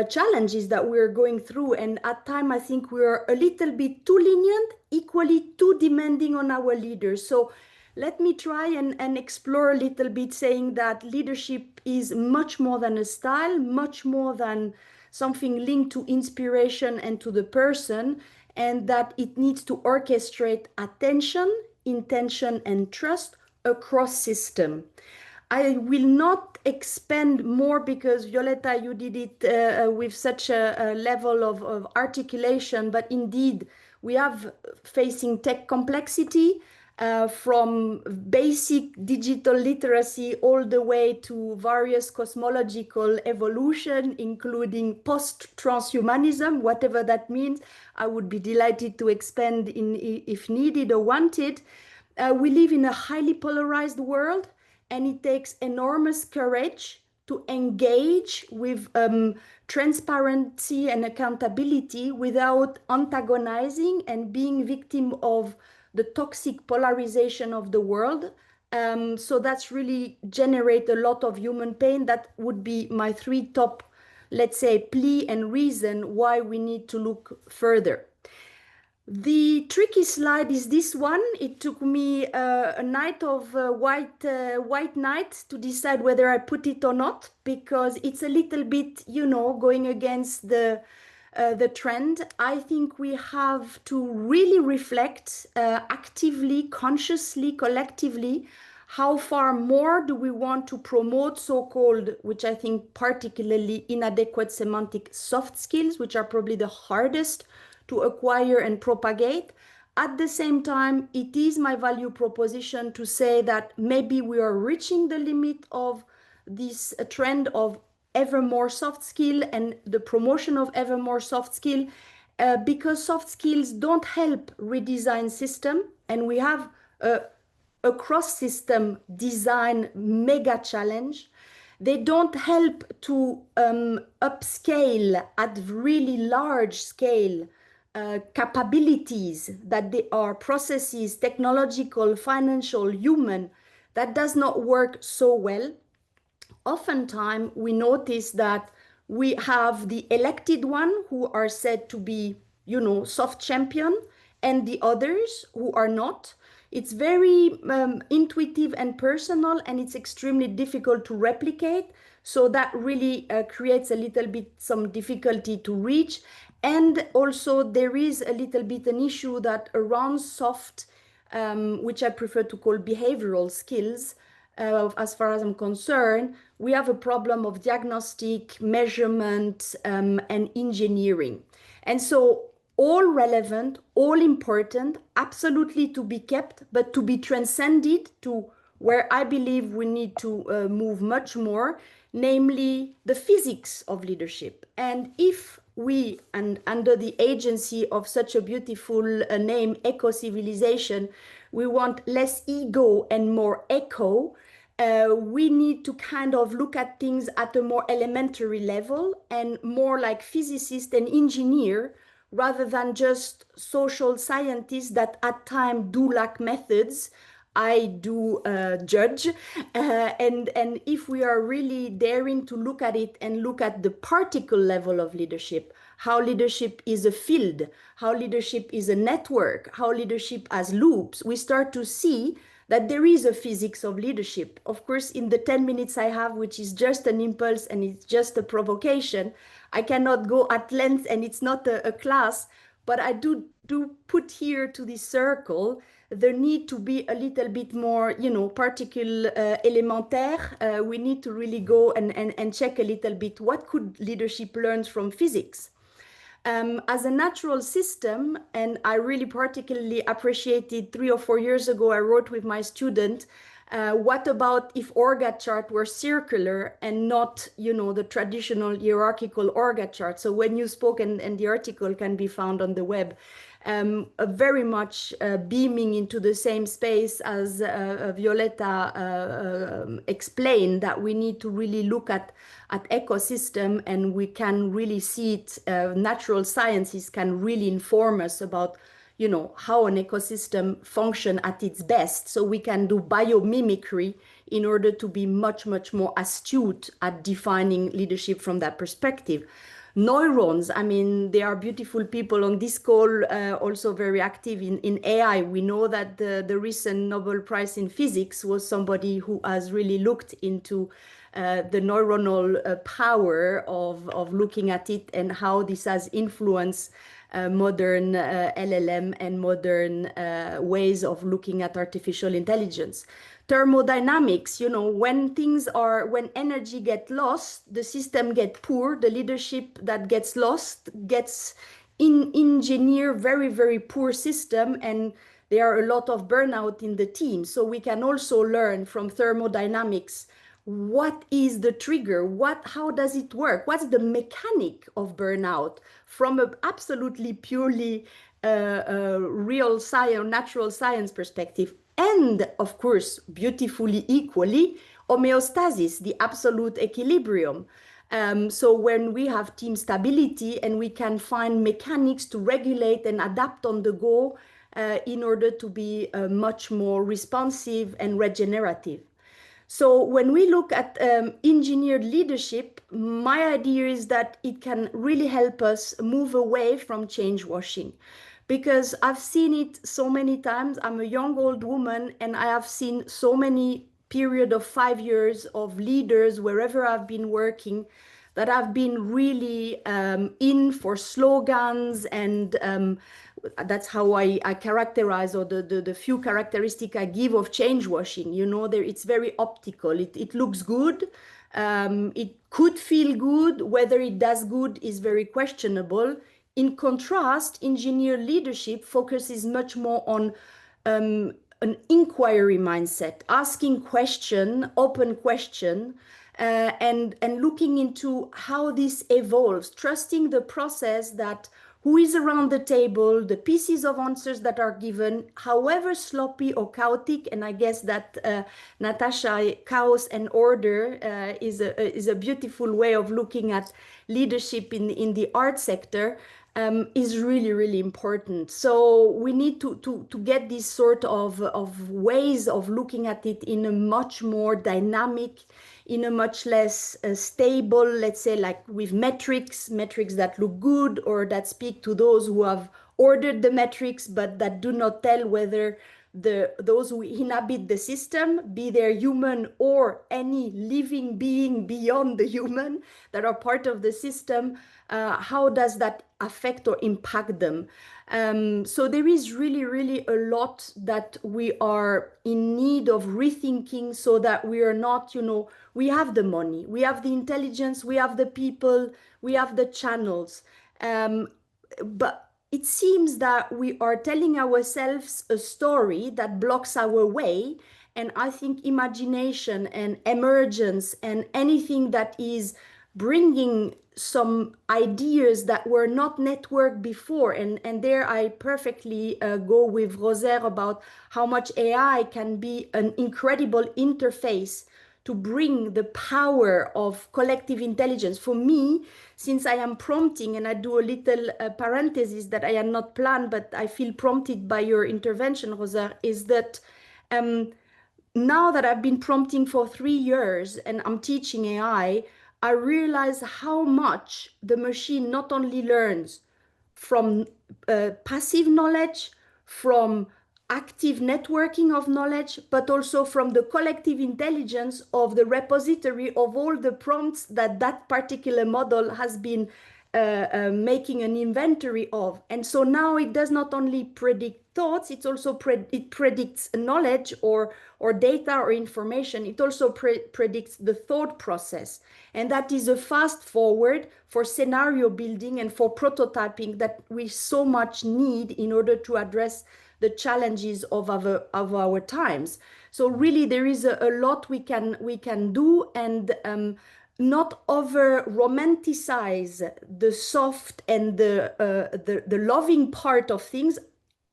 challenges that we're going through. And at times, I think we're a little bit too lenient, equally too demanding on our leaders. So let me try and explore a little bit, saying that leadership is much more than a style, much more than something linked to inspiration and to the person, and that it needs to orchestrate attention, intention, and trust across system. I will not expand more because Violeta, you did it with such a level of articulation, but indeed we have facing tech complexity, from basic digital literacy all the way to various cosmological evolution, including post-transhumanism, whatever that means. I would be delighted to expand if needed or wanted. We live in a highly polarized world, and it takes enormous courage to engage with transparency and accountability without antagonizing and being victim of the toxic polarization of the world. So that's really generate a lot of human pain. That would be my 3 top, let's say, plea and reason why we need to look further. The tricky slide is this one. It took me a night of white night to decide whether I put it or not, because it's a little bit, going against the trend. I think we have to really reflect actively, consciously, collectively, how far more do we want to promote so-called, which I think particularly inadequate semantic soft skills, which are probably the hardest to acquire and propagate. At the same time, it is my value proposition to say that maybe we are reaching the limit of this trend of ever more soft skill and the promotion of ever more soft skill, because soft skills don't help redesign system, and we have a cross-system design mega challenge. They don't help to upscale at really large scale capabilities that they are processes, technological, financial, human, that does not work so well. Oftentimes we notice that We have the elected one who are said to be, you know, soft champion, and the others who are not. It's very intuitive and personal, and it's extremely difficult to replicate. So that really creates a little bit some difficulty to reach. And also there is a little bit an issue that around soft, which I prefer to call behavioral skills, as far as I'm concerned, we have a problem of diagnostic, measurement, and engineering. And so all relevant, all important, absolutely to be kept, but to be transcended to where I believe we need to move much more, namely the physics of leadership. And if we, and under the agency of such a beautiful name, Ecocivilisation, we want less ego and more echo, we need to kind of look at things at a more elementary level and more like physicist and engineer rather than just social scientists that at times do lack methods. I do judge. And if we are really daring to look at it and look at the particle level of leadership, how leadership is a field, how leadership is a network, how leadership has loops, we start to see that there is a physics of leadership. Of course, in the 10 minutes I have, which is just an impulse and it's just a provocation, I cannot go at length and it's not a class, but I do put here to this circle the need to be a little bit more, you know, particle élémentaire. We need to really go and check a little bit what could leadership learn from physics. As a natural system, and I really particularly appreciated 3 or 4 years ago, I wrote with my student, what about if orga chart were circular and not, you know, the traditional hierarchical orga chart? So when you spoke, and the article can be found on the web, very much beaming into the same space as Violeta explained, that we need to really look at ecosystem, and we can really see it. Natural sciences can really inform us about, you know, how an ecosystem function at its best. So we can do biomimicry in order to be much, much more astute at defining leadership from that perspective. Neurons, I mean, there are beautiful people on this call, also very active in AI. We know that the recent Nobel Prize in Physics was somebody who has really looked into the neuronal power of looking at it and how this has influenced modern LLM and modern ways of looking at artificial intelligence. Thermodynamics, you know, when energy get lost, the system get poor, the leadership that gets lost gets engineer very, very poor system, and there are a lot of burnout in the team. So we can also learn from thermodynamics, what is the trigger? How does it work? What's the mechanic of burnout from an absolutely purely real science, natural science perspective? And of course, beautifully equally, homeostasis, the absolute equilibrium. So when we have team stability and we can find mechanics to regulate and adapt on the go in order to be much more responsive and regenerative. So when we look at engineered leadership, my idea is that it can really help us move away from change washing, because I've seen it so many times. I'm a young old woman, and I have seen so many period of 5 years of leaders wherever I've been working that I've been really in for slogans, and that's how I characterize, or the few characteristics I give of change washing. You know, it's very optical. It looks good. It could feel good. Whether it does good is very questionable. In contrast, engineered leadership focuses much more on an inquiry mindset, asking question, open question, and looking into how this evolves, trusting the process, that who is around the table, the pieces of answers that are given, however sloppy or chaotic. And I guess that Natasha, chaos and order is a beautiful way of looking at leadership in the art sector. is really, really important. So we need to get this sort of ways of looking at it in a much more dynamic, in a much less stable, let's say, like with metrics that look good or that speak to those who have ordered the metrics, but that do not tell whether those who inhabit the system, be they human or any living being beyond the human that are part of the system, how does that affect or impact them? So there is really, really a lot that we are in need of rethinking so that we are not, we have the money, we have the intelligence, we have the people, we have the channels. But it seems that we are telling ourselves a story that blocks our way. And I think imagination and emergence and anything that is bringing some ideas that were not networked before, and there I perfectly go with Rosaire about how much AI can be an incredible interface to bring the power of collective intelligence. For me, since I am prompting, and I do a little parenthesis that I had not planned, but I feel prompted by your intervention, Rosaire, is that now that I've been prompting for 3 years and I'm teaching AI, I realize how much the machine not only learns from passive knowledge, from active networking of knowledge, but also from the collective intelligence of the repository of all the prompts that that particular model has been making an inventory of. And so now it does not only predict thoughts, it also it predicts knowledge or data or information. It also predicts the thought process. And that is a fast forward for scenario building and for prototyping that we so much need in order to address the challenges of our times. So really there is a lot we can do, and not over romanticize the soft and the loving part of things,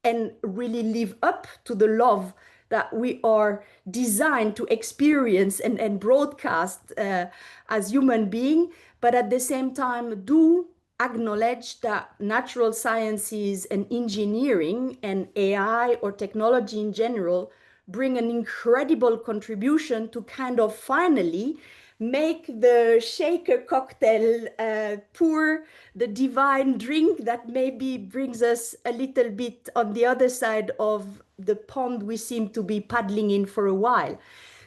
and really live up to the love that we are designed to experience and broadcast as human being, but at the same time do acknowledge that natural sciences and engineering and AI or technology in general bring an incredible contribution to kind of finally make the shaker cocktail, pour the divine drink that maybe brings us a little bit on the other side of the pond we seem to be paddling in for a while.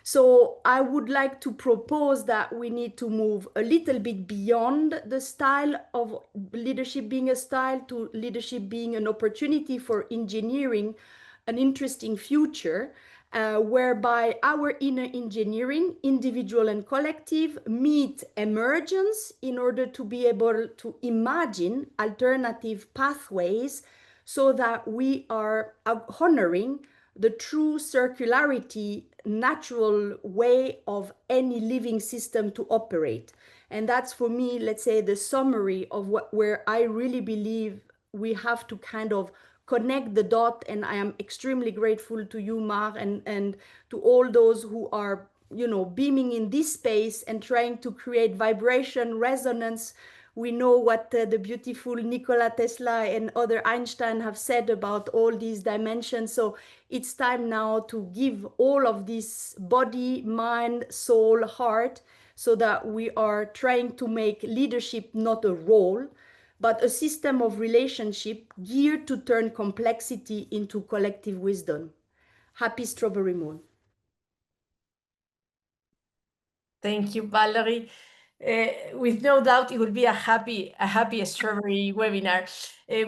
So I would like to propose that we need to move a little bit beyond the style of leadership being a style to leadership being an opportunity for engineering an interesting future, whereby our inner engineering, individual and collective, meet emergence in order to be able to imagine alternative pathways so that we are honoring the true circularity, natural way of any living system to operate. And that's for me, let's say, the summary of where I really believe we have to kind of connect the dot. And I am extremely grateful to you, Mar, and to all those who are, beaming in this space and trying to create vibration, resonance. We know what the beautiful Nikola Tesla and other Einstein have said about all these dimensions. So it's time now to give all of this body, mind, soul, heart, so that we are trying to make leadership not a role, but a system of relationship geared to turn complexity into collective wisdom. Happy Strawberry Moon. Thank you, Valerie. With no doubt, it will be a happy strawberry webinar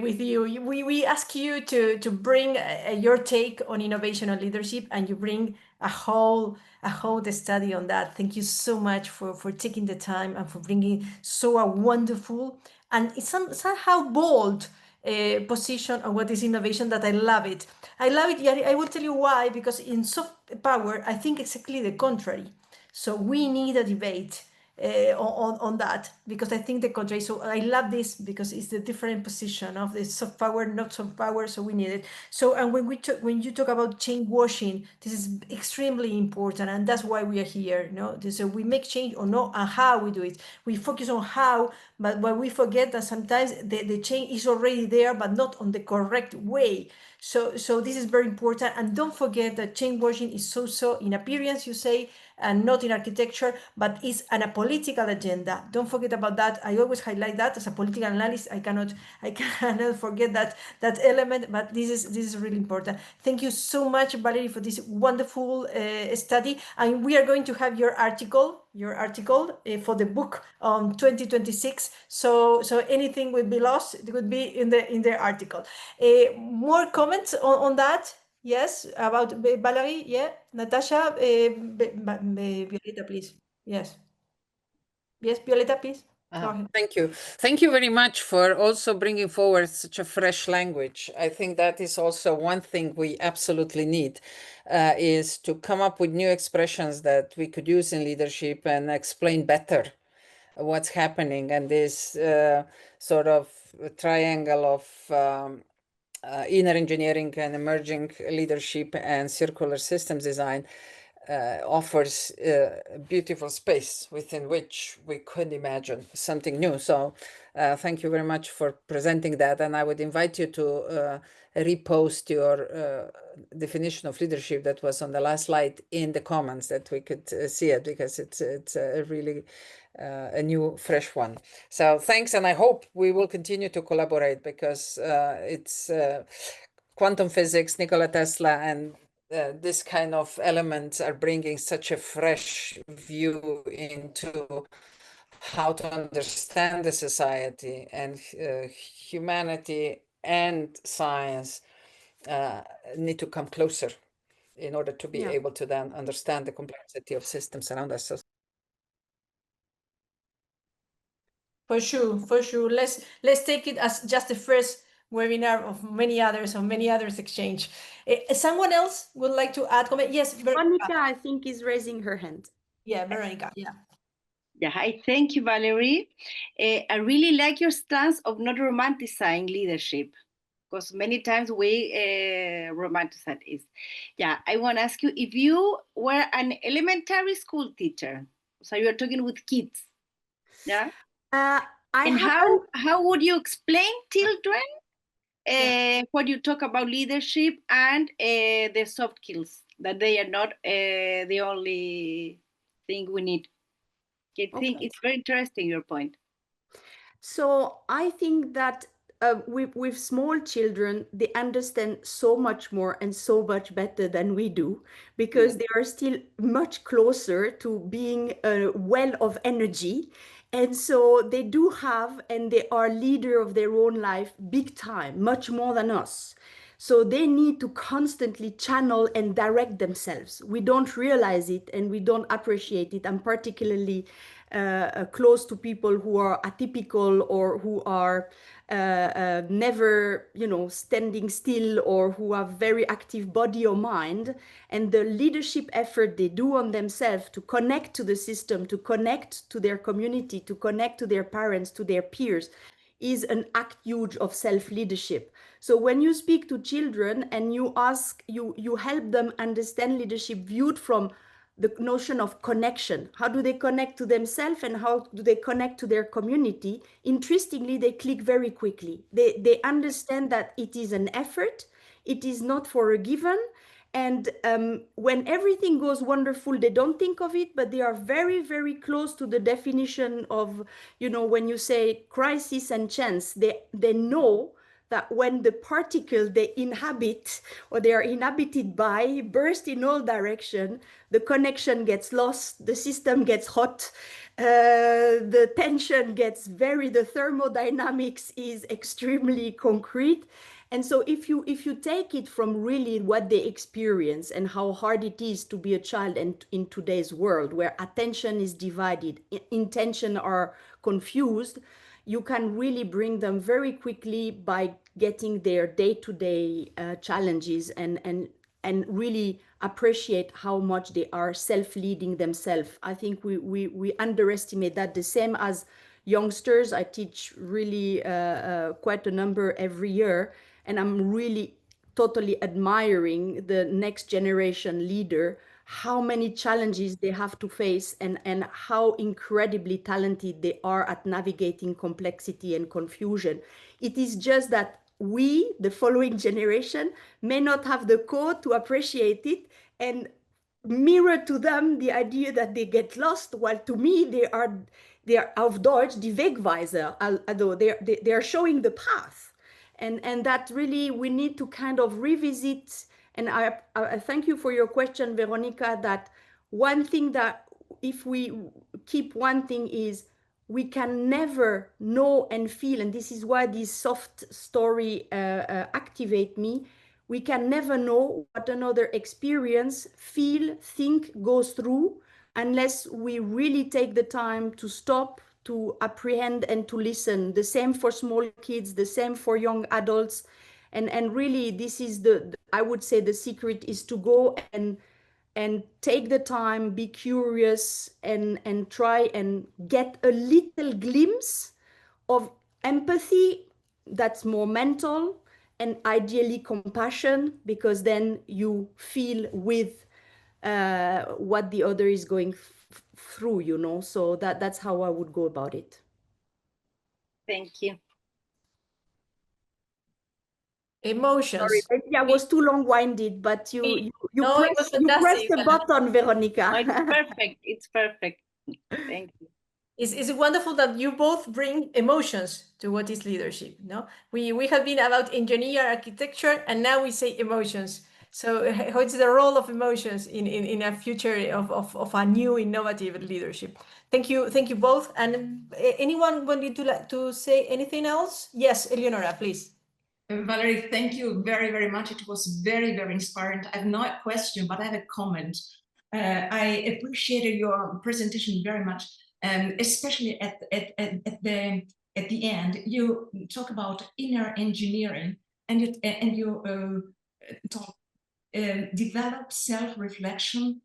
with you. We ask you to bring your take on innovation and leadership, and you bring a whole study on that. Thank you so much for taking the time and for bringing so a wonderful and somehow bold position on what is innovation that I love it. I love it. I will tell you why, because in soft power, I think exactly the contrary. So we need a debate on that, because I think the contrary. So I love this because it's the different position of the soft power, not soft power. So we need it. So, and when you talk about change washing, this is extremely important, and that's why we are here. No, so we make change or not, and how we do it. We focus on how, but we forget that sometimes the change is already there, but not on the correct way. So this is very important, and don't forget that change washing is so in appearance, you say, and not in architecture, but it's a political agenda. Don't forget about that. I always highlight that as a political analyst. I cannot forget that element, but this is really important. Thank you so much, Valérie, for this wonderful study, and we are going to have your article for the book 2026. So anything would be lost, it would be in the article. More comments on that? Yes, about Valérie. Yeah, Natasha, Violeta, please. Yes, Violeta, please. Go ahead. Thank you. Thank you very much for also bringing forward such a fresh language. I think that is also one thing we absolutely need, is to come up with new expressions that we could use in leadership and explain better what's happening. And this sort of triangle of inner engineering and emerging leadership and circular systems design offers a beautiful space within which we could imagine something new. So thank you very much for presenting that. And I would invite you to repost your definition of leadership that was on the last slide in the comments, that we could see it, because it's a really a new, fresh one. So thanks, and I hope we will continue to collaborate, because it's quantum physics, Nikola Tesla, and this kind of elements are bringing such a fresh view into how to understand the society, and humanity and science need to come closer in order to be able to then understand the complexity of systems around us. So for sure. Let's take it as just the first webinar of many others exchange. Someone else would like to add comment? Yes, Veronica, I think, is raising her hand. Yeah, Veronica. Yeah, hi, thank you, Valérie. I really like your stance of not romanticizing leadership, because many times we romanticize it. Yeah, I want to ask you, if you were an elementary school teacher, so you're talking with kids, yeah? How would you explain children what you talk about leadership and the soft skills, that they are not the only thing we need? I think it's very interesting, your point. So I think that with small children, they understand so much more and so much better than we do, because they are still much closer to being a well of energy. And so they do have, and they are leader of their own life big time, much more than us. So they need to constantly channel and direct themselves. We don't realize it and we don't appreciate it. I'm particularly close to people who are atypical, or who are never, standing still, or who have very active body or mind. And the leadership effort they do on themselves to connect to the system, to connect to their community, to connect to their parents, to their peers, is an act huge of self-leadership. So when you speak to children and you help them understand leadership viewed from the notion of connection. How do they connect to themselves, and how do they connect to their community? Interestingly, they click very quickly. They understand that it is an effort. It is not for a given. And when everything goes wonderful, they don't think of it, but they are very, very close to the definition of, when you say crisis and chance, they know that when the particle they inhabit, or they are inhabited by, burst in all direction, the connection gets lost, the system gets hot, the tension gets the thermodynamics is extremely concrete. And so if you take it from really what they experience and how hard it is to be a child and in today's world, where attention is divided, intention are confused, you can really bring them very quickly by getting their day-to-day challenges and and really appreciate how much they are self-leading themselves. I think we underestimate that. The same as youngsters, I teach really quite a number every year, and I'm really totally admiring the next generation leader, how many challenges they have to face, and how incredibly talented they are at navigating complexity and confusion. It is just that we, the following generation, may not have the code to appreciate it and mirror to them the idea that they get lost, while to me they are auf Deutsch die Wegweiser, although they are showing the path. And that really we need to kind of revisit. And I thank you for your question, Veronica, that one thing that if we keep one thing is we can never know and feel, and this is why this soft story activate me, we can never know what another experience, feel, think, goes through, unless we really take the time to stop, to apprehend, and to listen. The same for small kids, the same for young adults. And really, this is I would say the secret is to go and take the time, be curious, and try and get a little glimpse of empathy that's more mental, and ideally compassion, because then you feel with what the other is going through, you know. So that's how I would go about it. Thank you. Emotions. Sorry, maybe I was too long-winded, but you No, it was pressed the fantastic. button, Veronica. Oh, it's perfect. It's perfect. Thank you. It's wonderful that you both bring emotions to what is leadership. No, we have been about engineer architecture, and now we say emotions. So what's the role of emotions in a future of a new innovative leadership? Thank you both. And anyone wanted to say anything else? Yes, Eleonora, please. Valérie, thank you very, very much. It was very, very inspiring. I have no question, but I have a comment. I appreciated your presentation very much, especially at the end. You talk about inner engineering, and you talk develop self-reflection,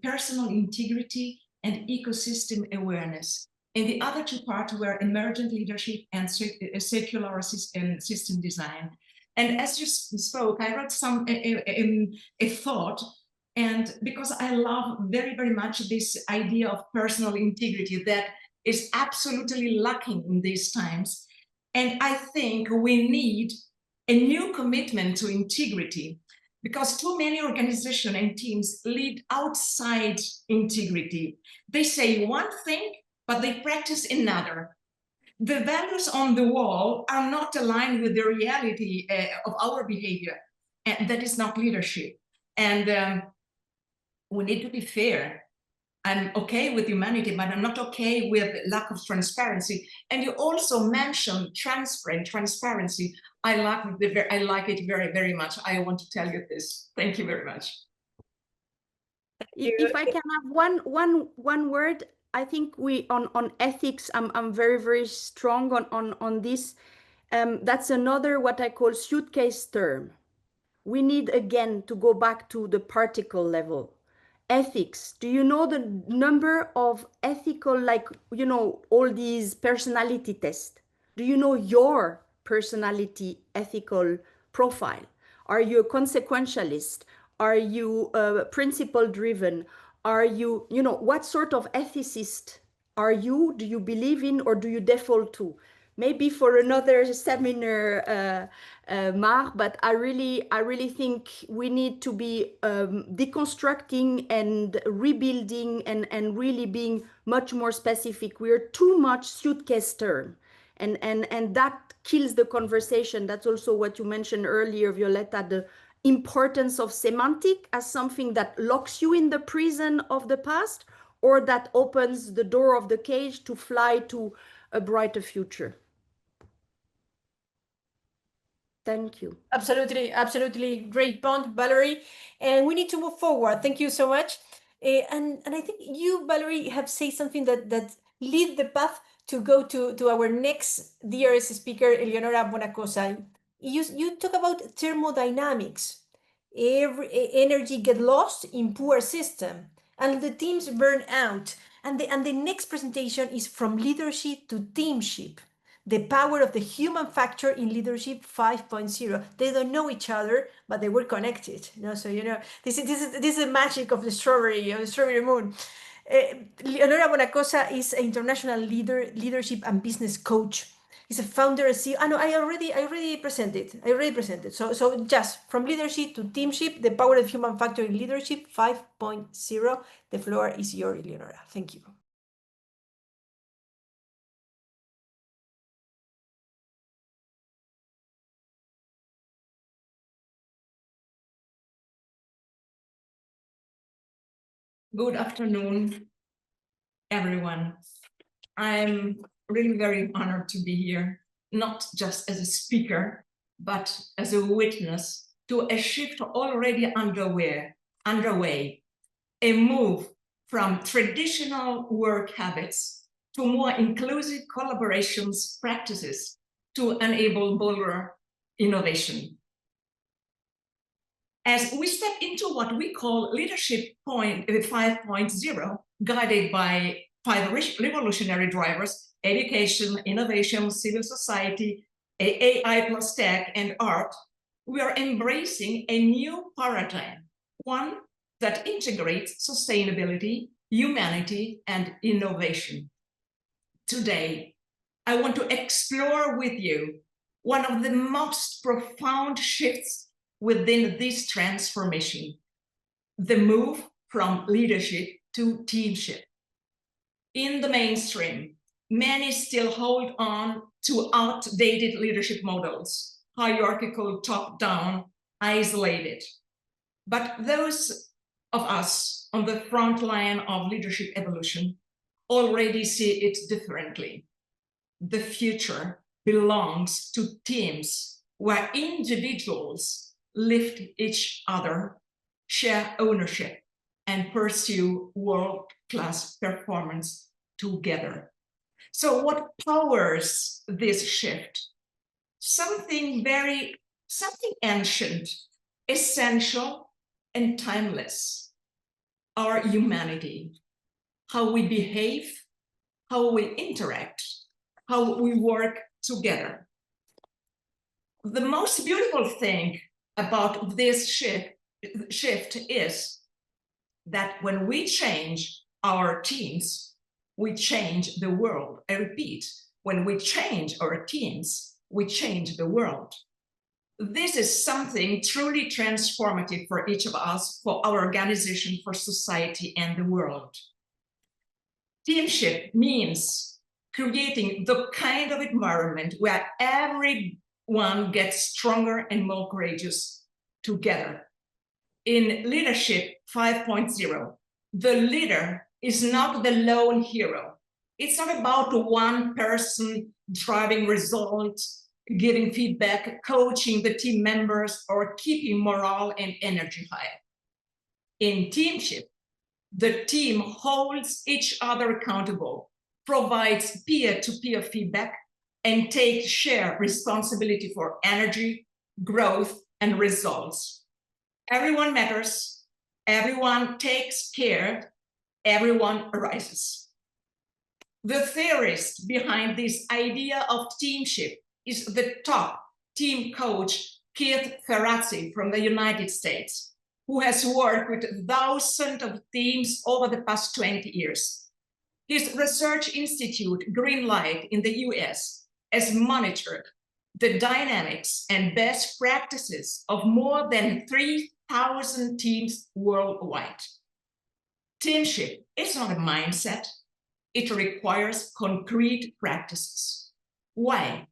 personal integrity, and ecosystem awareness. And the other two parts were emergent leadership and circular system design. And as you spoke, I wrote a thought, and because I love very, very much this idea of personal integrity that is absolutely lacking in these times. And I think we need a new commitment to integrity, because too many organizations and teams lead outside integrity. They say one thing, but they practice another. The values on the wall are not aligned with the reality of our behavior, and that is not leadership. And we need to be fair. I'm okay with humanity, but I'm not okay with lack of transparency. And you also mentioned transparency. I like it very, very much. I want to tell you this. Thank you very much. If I can have one word, I think we on ethics, I'm very, very strong on this. That's another what I call suitcase term. We need again to go back to the particle level. Ethics. Do you know the number of ethical, like, you know, all these personality tests? Do you know your personality ethical profile? Are you a consequentialist? Are you principle driven? Are you, you know, what sort of ethicist are you? Do you believe in, or do you default to? Maybe for another seminar, Mar, but I really think we need to be deconstructing and rebuilding and really being much more specific. We are too much suitcase term, and that kills the conversation. That's also what you mentioned earlier, Violeta, the importance of semantic as something that locks you in the prison of the past, or that opens the door of the cage to fly to a brighter future. Thank you. Absolutely great point, Valérie. And we need to move forward. Thank you so much. And I think you, Valérie, have said something that lead the path to go to our next dearest speaker, Eleonora Bonacossa. You talk about thermodynamics. energy get lost in poor system, and the teams burn out. And the next presentation is from leadership to teamship. The power of the human factor in leadership 5.0. They don't know each other, but they were connected. So this is the magic of the strawberry moon. Eleonora Bonacossa is an international leadership and business coach. He's a founder and CEO. No, I already presented. So just from leadership to teamship, the power of human factor in leadership 5.0. The floor is yours, Eleonora. Thank you. Good afternoon, everyone. I'm really very honored to be here, not just as a speaker, but as a witness to a shift already underway, a move from traditional work habits to more inclusive collaborations practices to enable bolder innovation. As we step into what we call Leadership 5.0, guided by 5 revolutionary drivers: education, innovation, civil society, AI+Tech, and art, we are embracing a new paradigm, one that integrates sustainability, humanity, and innovation. Today, I want to explore with you one of the most profound shifts within this transformation: the move from leadership to teamship. In the mainstream, many still hold on to outdated leadership models, hierarchical, top-down, isolated. But those of us on the front line of leadership evolution already see it differently. The future belongs to teams where individuals lift each other, share ownership, and pursue world-class performance together. So what powers this shift? Something ancient, essential, and timeless: our humanity, how we behave, how we interact, how we work together. The most beautiful thing about this shift is that when we change our teams, we change the world. I repeat, when we change our teams, we change the world. This is something truly transformative for each of us, for our organization, for society, and the world. Teamship means creating the kind of environment where everyone gets stronger and more courageous together. In Leadership 5.0, the leader is not the lone hero. It's not about one person driving results, giving feedback, coaching the team members, or keeping morale and energy high. In teamship, the team holds each other accountable, provides peer-to-peer feedback, and takes shared responsibility for energy, growth, and results. Everyone matters, everyone takes care, everyone rises. The theorist behind this idea of teamship is the top team coach, Keith Ferrazzi from the United States, who has worked with thousands of teams over the past 20 years. His research institute, Greenlight in the US, has monitored the dynamics and best practices of more than 3,000 teams worldwide. Teamship is not a mindset. It requires concrete practices. Why?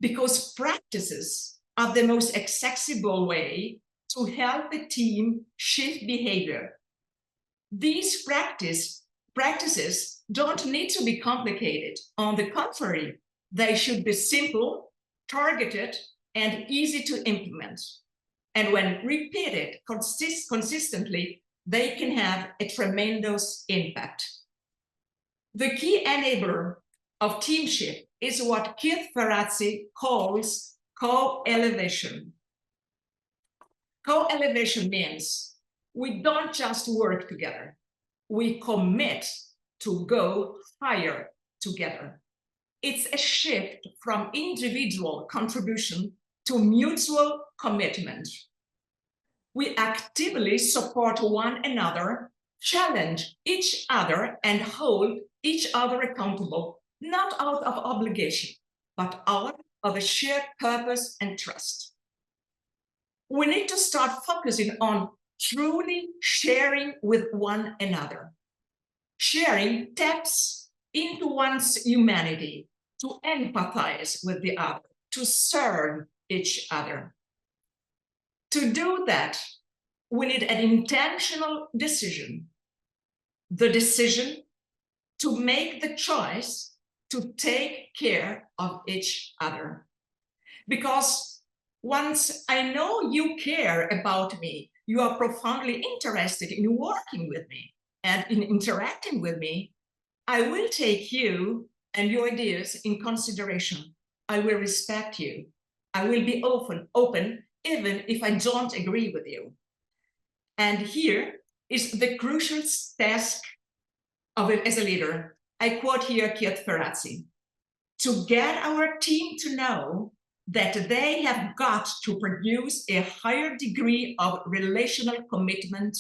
Because practices are the most accessible way to help the team shift behavior. These practices don't need to be complicated. On the contrary, they should be simple, targeted, and easy to implement. And when repeated consistently, they can have a tremendous impact. The key enabler of teamship is what Keith Ferrazzi calls co-elevation. Co-elevation means we don't just work together, we commit to go higher together. It's a shift from individual contribution to mutual commitment. We actively support one another, challenge each other, and hold each other accountable, not out of obligation, but out of a shared purpose and trust. We need to start focusing on truly sharing with one another. Sharing taps into one's humanity, to empathize with the other, to serve each other. To do that, we need an intentional decision. The decision to make the choice to take care of each other. Because once I know you care about me, you are profoundly interested in working with me and in interacting with me, I will take you and your ideas in consideration. I will respect you. I will be open even if I don't agree with you. And here is the crucial task of it as a leader. I quote here Keith Ferrazzi: to get our team to know that they have got to produce a higher degree of relational commitment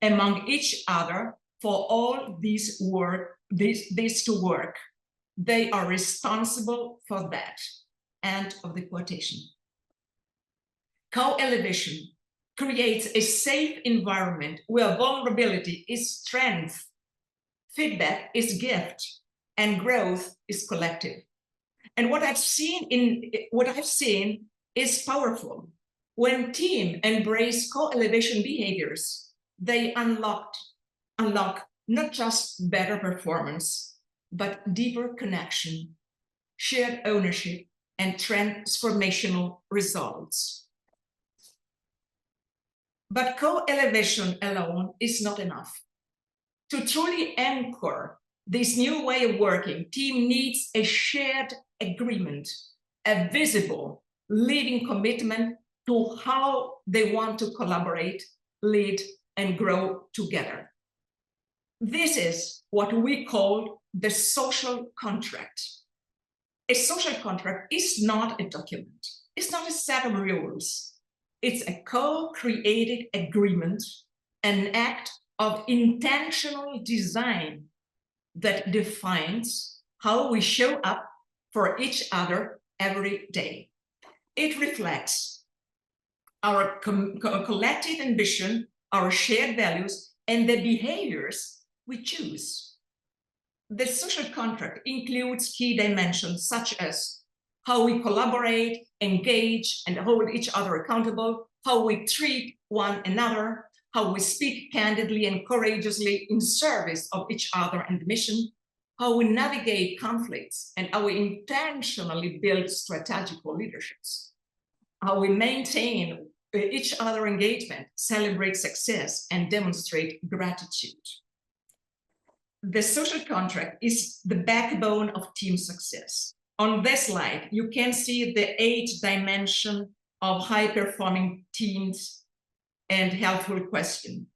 among each other for all this to work. They are responsible for that. End of the quotation. Co-elevation creates a safe environment where vulnerability is strength, feedback is gift, and growth is collective. And what I've seen is powerful. When teams embrace co-elevation behaviors, they unlock not just better performance, but deeper connection, shared ownership, and transformational results. But co-elevation alone is not enough. To truly anchor this new way of working, team needs a shared agreement, a visible, living commitment to how they want to collaborate, lead, and grow together. This is what we call the social contract. A social contract is not a document. It's not a set of rules. It's a co-created agreement, an act of intentional design that defines how we show up for each other every day. It reflects our collective ambition, our shared values, and the behaviors we choose. The social contract includes key dimensions such as how we collaborate, engage, and hold each other accountable, how we treat one another, how we speak candidly and courageously in service of each other and the mission, how we navigate conflicts, and how we intentionally build strategical leaderships, how we maintain each other engagement, celebrate success, and demonstrate gratitude. The social contract is the backbone of team success. On this slide, you can see the 8 dimensions of high-performing teams and helpful question.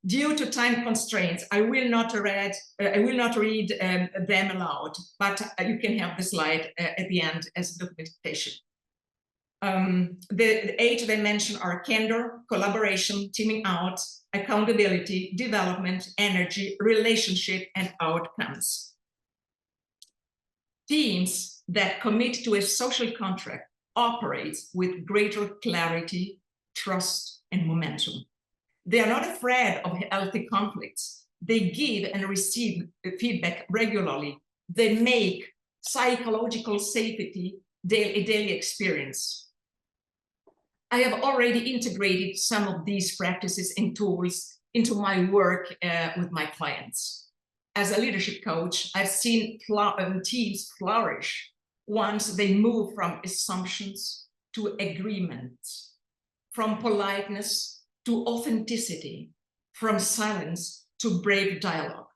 Due to time constraints, I will not read them aloud, but you can have the slide at the end as documentation. The 8 dimensions are candor, collaboration, teaming out, accountability, development, energy, relationship, and outcomes. Teams that commit to a social contract operate with greater clarity, trust, and momentum. They are not afraid of healthy conflicts. They give and receive feedback regularly. They make psychological safety a daily experience. I have already integrated some of these practices and tools into my work with my clients. As a leadership coach, I've seen teams flourish once they move from assumptions to agreements, from politeness to authenticity, from silence to brave dialogue.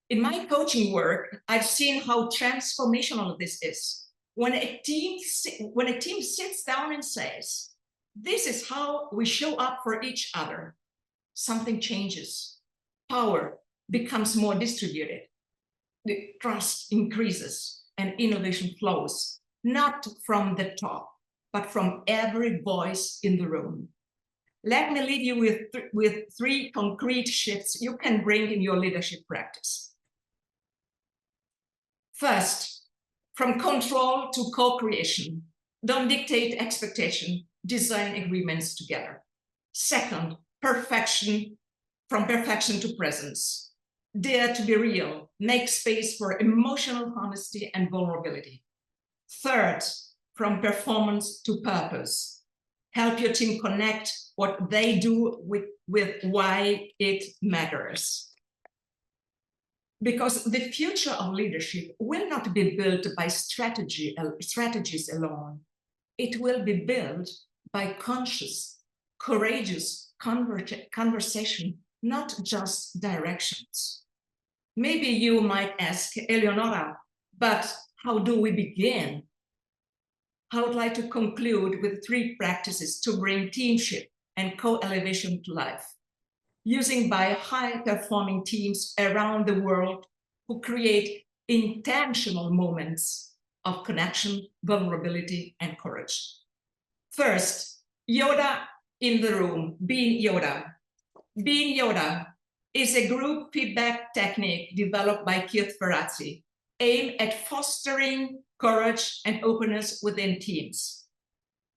In my coaching work, I've seen how transformational this is. When a team sits down and says, This is how we show up for each other. Something changes. Power becomes more distributed. The trust increases and innovation flows, not from the top, but from every voice in the room. Let me leave you with 3 concrete shifts you can bring in your leadership practice. First, from control to co-creation. Don't dictate expectation, design agreements together. Second, perfection, from perfection to presence. Dare to be real, make space for emotional honesty and vulnerability. Third, from performance to purpose. Help your team connect what they do with why it matters. Because the future of leadership will not be built by strategies alone. It will be built by conscious, courageous conversation, not just directions. Maybe you might ask, Eleonora, but how do we begin? I would like to conclude with 3 practices to bring teamship and co-elevation to life, using by high-performing teams around the world who create intentional moments of connection, vulnerability, and courage. First, Yoda in the room, being Yoda. Being Yoda is a group feedback technique developed by Keith Ferrazzi, aimed at fostering courage and openness within teams.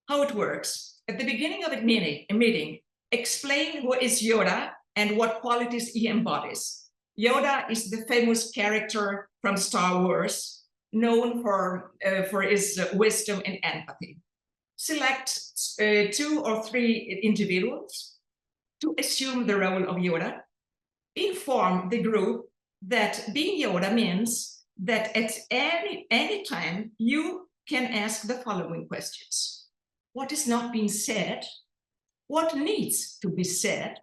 How it works: at the beginning of a meeting, explain who is Yoda and what qualities he embodies. Yoda is the famous character from Star Wars, known for his wisdom and empathy. Select 2 or 3 individuals to assume the role of Yoda. Inform the group that being Yoda means that at any time you can ask the following questions. What is not being said? What needs to be said?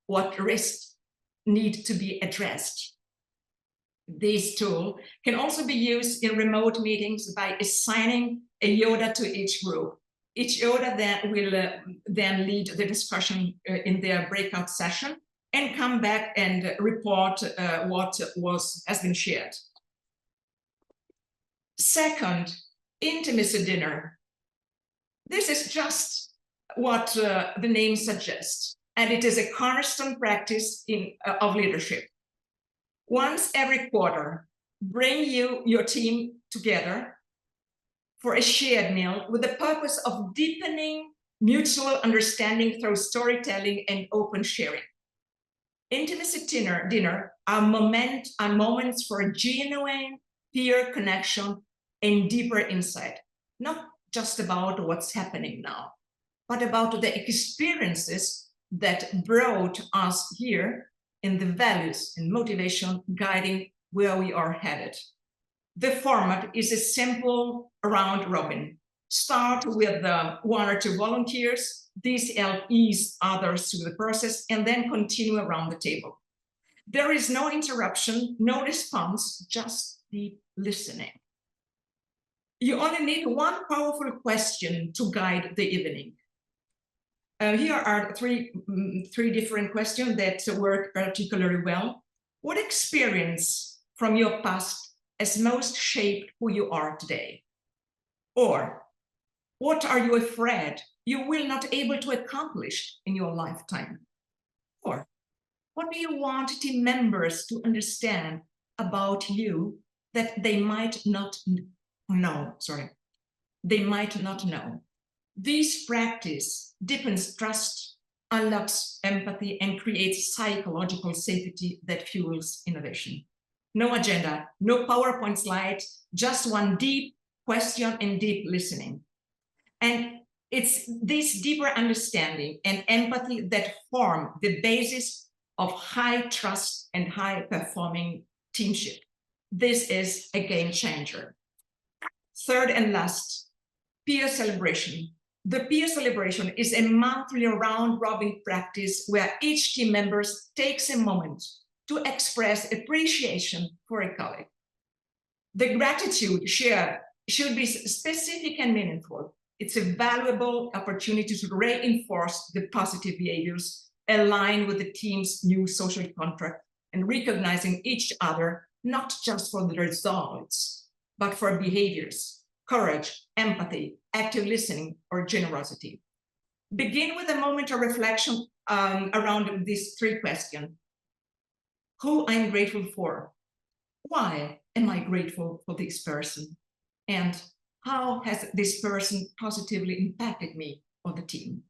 What risks need to be addressed? This tool can also be used in remote meetings by assigning a Yoda to each group. Each Yoda then will then lead the discussion in their breakout session and come back and report what has been shared. Second, intimacy dinner. This is just what the name suggests, and it is a cornerstone practice of leadership. Once every quarter, bring your team together for a shared meal with the purpose of deepening mutual understanding through storytelling and open sharing. Intimacy dinner are moments for a genuine peer connection and deeper insight, not just about what's happening now, but about the experiences that brought us here and the values and motivation guiding where we are headed. The format is a simple round robin. Start with 1 or 2 volunteers. These help ease others through the process and then continue around the table. There is no interruption, no response, just deep listening. You only need 1 powerful question to guide the evening. Here are three different questions that work particularly well. What experience from your past has most shaped who you are today? Or what are you afraid you will not be able to accomplish in your lifetime? Or what do you want team members to understand about you that they might not know? This practice deepens trust, unlocks empathy, and creates psychological safety that fuels innovation. No agenda, no PowerPoint slides, just 1 deep question and deep listening. And it's this deeper understanding and empathy that form the basis of high trust and high performing teamship. This is a game changer. Third and last, peer celebration. The peer celebration is a monthly round-robin practice where each team member takes a moment to express appreciation for a colleague. The gratitude shared should be specific and meaningful. It's a valuable opportunity to reinforce the positive behaviors aligned with the team's new social contract and recognizing each other, not just for the results, but for behaviors, courage, empathy, active listening, or generosity. Begin with a moment of reflection around these three questions. Who I'm grateful for? Why am I grateful for this person? And how has this person positively impacted me or the team?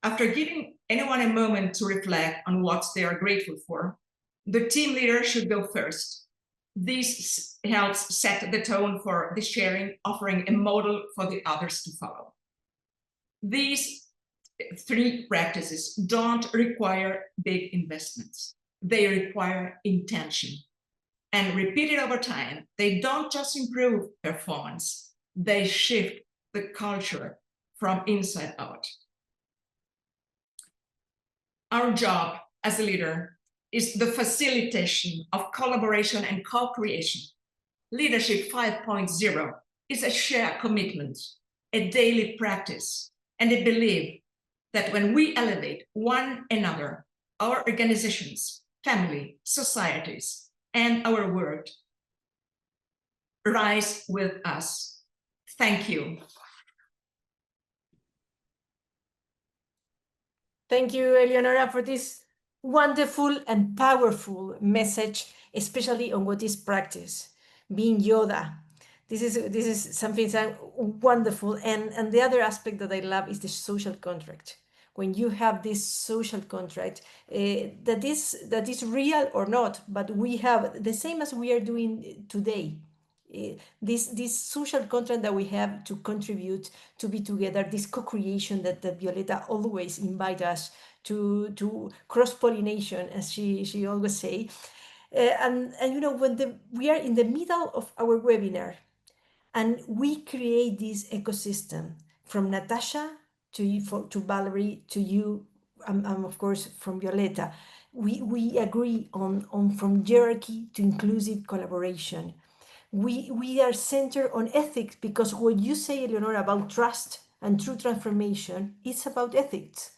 After giving anyone a moment to reflect on what they are grateful for, the team leader should go first. This helps set the tone for the sharing, offering a model for the others to follow. These three practices don't require big investments. They require intention. And repeated over time, they don't just improve performance, they shift the culture from inside out. Our job as a leader is the facilitation of collaboration and co-creation. Leadership 5.0 is a shared commitment, a daily practice, and a belief that when we elevate one another, our organizations, family, societies, and our world rise with us. Thank you. Thank you, Eleonora, for this wonderful and powerful message, especially on what is practice, being Yoda. This is something wonderful. And the other aspect that I love is the social contract. When you have this social contract, that is real or not, but we have the same as we are doing today. This social contract that we have to contribute, to be together, this co-creation that Violeta always invite us to cross-pollination, as she always say. And you know, when we are in the middle of our webinar and we create this ecosystem from Natasha to Valérie, to you, and of course from Violeta, we agree on from hierarchy to inclusive collaboration. We are centered on ethics, because what you say, Eleonora, about trust and true transformation, it's about ethics.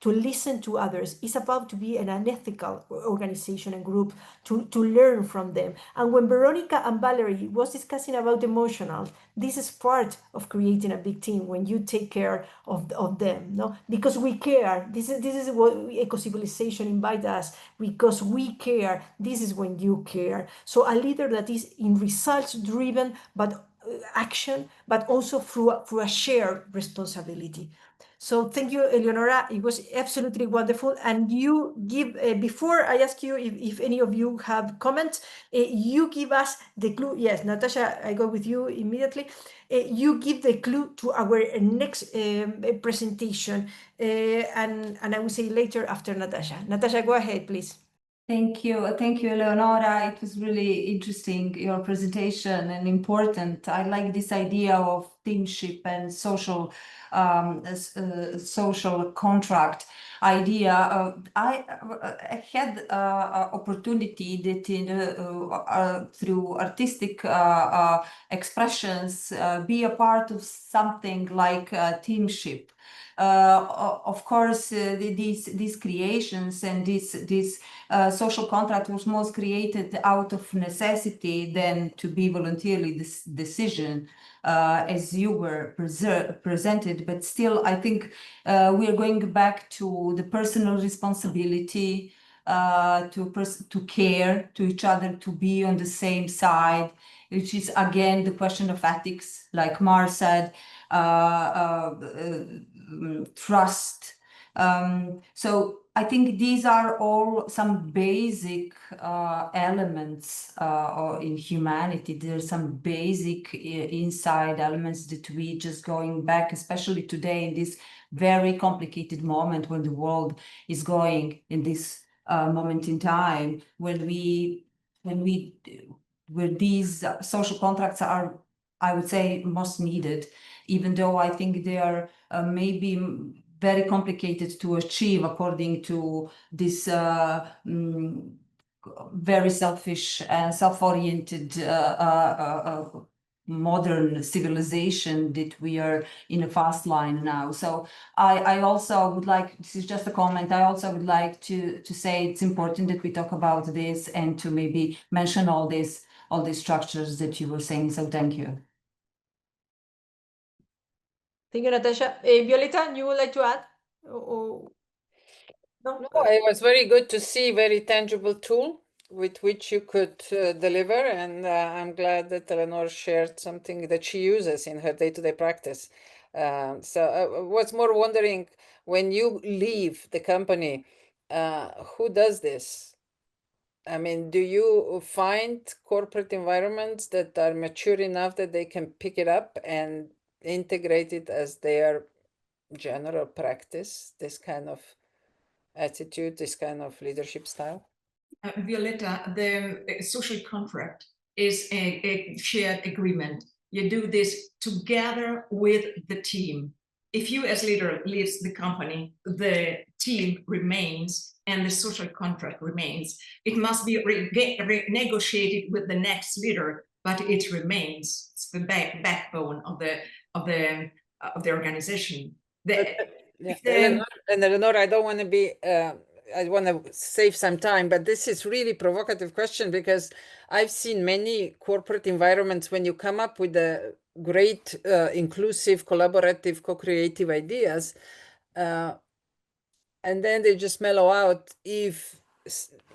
To listen to others is about to be an unethical organization and group, to learn from them. And when Veronica and Valérie was discussing about emotional, this is part of creating a big team, when you take care of them, no? Because we care. This is what Ecocivilisation invites us, because we care. This is when you care. So a leader that is in results driven, but action, but also through a shared responsibility. So thank you, Eleonora. It was absolutely wonderful. And you give, before I ask you if any of you have comments, you give us the clue. Yes, Natasha, I go with you immediately. You give the clue to our next presentation. And I will say later after Natasha. Natasha, go ahead, please. Thank you, Eleonora. It was really interesting, your presentation, and important. I like this idea of teamship and social contract idea. I had opportunity that through artistic expressions be a part of something like teamship. Of course, these creations and this social contract was most created out of necessity than to be voluntarily this decision, as you were presented. But still, I think we are going back to the personal responsibility, to care to each other, to be on the same side, which is again the question of ethics, like Mar said, trust. So I think these are all some basic elements in humanity. There's some basic inside elements that we just going back, especially today in this very complicated moment when the world is going in this moment in time, where these social contracts are, I would say, most needed, even though I think they are maybe very complicated to achieve according to this very selfish and self-oriented modern civilization that we are in a fast line now. So I also would like, this is just a comment, I also would like to say it's important that we talk about this and to maybe mention all these structures that you were saying. So thank you. Thank you, Natasha. Violeta, you would like to add? No? No, it was very good to see very tangible tool with which you could deliver, and I'm glad that Eleonora shared something that she uses in her day-to-day practice. So I was more wondering, when you leave the company, who does this? I mean, do you find corporate environments that are mature enough that they can pick it up and integrate it as their general practice, this kind of attitude, this kind of leadership style? Violeta, the social contract is a shared agreement. You do this together with the team. If you as leader leaves the company, the team remains and the social contract remains. It must be renegotiated with the next leader, but it remains. It's the backbone of the organization. Eleonora, I don't want to be, I want to save some time, but this is really provocative question, because I've seen many corporate environments when you come up with a great, inclusive, collaborative, co-creative ideas, and then they just mellow out if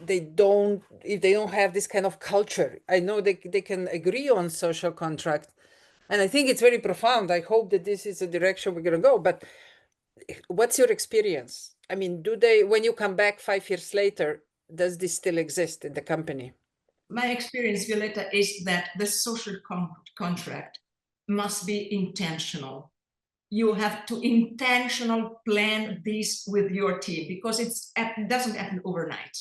they don't have this kind of culture. I know they can agree on social contract, and I think it's very profound. I hope that this is the direction we're going to go. But what's your experience? I mean, when you come back 5 years later, does this still exist in the company? My experience, Violeta, is that the social contract must be intentional. You have to intentional plan this with your team, because it doesn't happen overnight.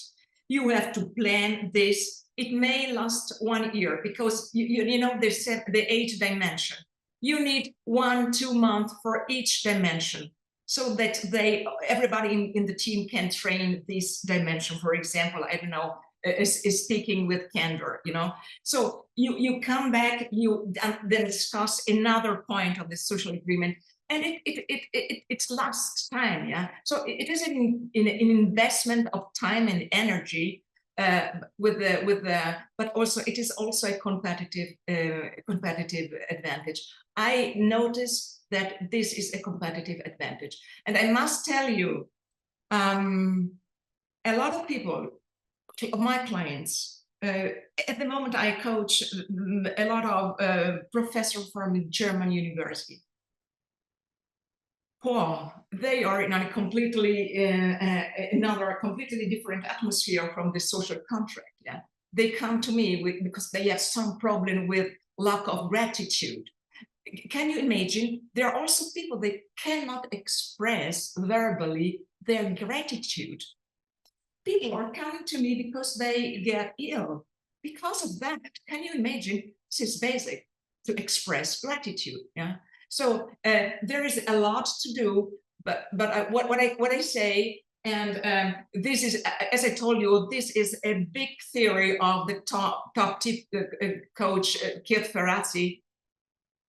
You have to plan this. It may last 1 year, because you know the 8 dimension. You need 1-2 months for each dimension, so that everybody in the team can train this dimension. For example, I don't know, is speaking with candor, you know. So you come back, you then discuss another point of the social agreement, and it's last time, yeah. So it is an investment of time and energy, but also it is also a competitive advantage. I notice that this is a competitive advantage, and I must tell you, a lot of people, of my clients, at the moment I coach a lot of professors from German university. They are in a completely different atmosphere from the social contract. Yeah, they come to me because they have some problem with lack of gratitude. Can you imagine? There are also people that cannot express verbally their gratitude. People are coming to me because they get ill. Because of that, can you imagine? This is basic, to express gratitude. Yeah. So there is a lot to do, but what I say, and this is, as I told you, this is a big theory of the top tip coach Keith Ferrazzi.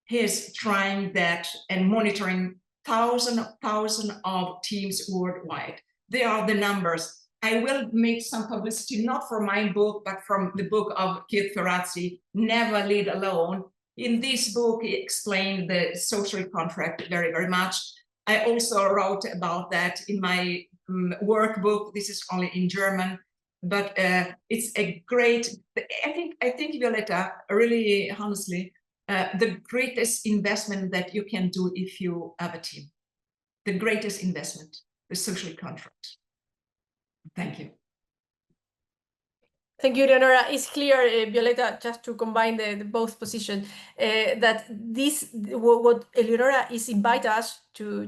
He is trying that and monitoring thousands of teams worldwide. There are the numbers. I will make some publicity, not for my book, but from the book of Keith Ferrazzi, Never Lead Alone. In this book, he explained the social contract very, very much. I also wrote about that in my workbook. This is only in German, but it's a great, I think Violeta, really honestly, the greatest investment that you can do if you have a team, the greatest investment, the social contract. Thank you. Thank you, Eleonora. It's clear, Violeta, just to combine the both positions, that this, what Eleonora is invite us to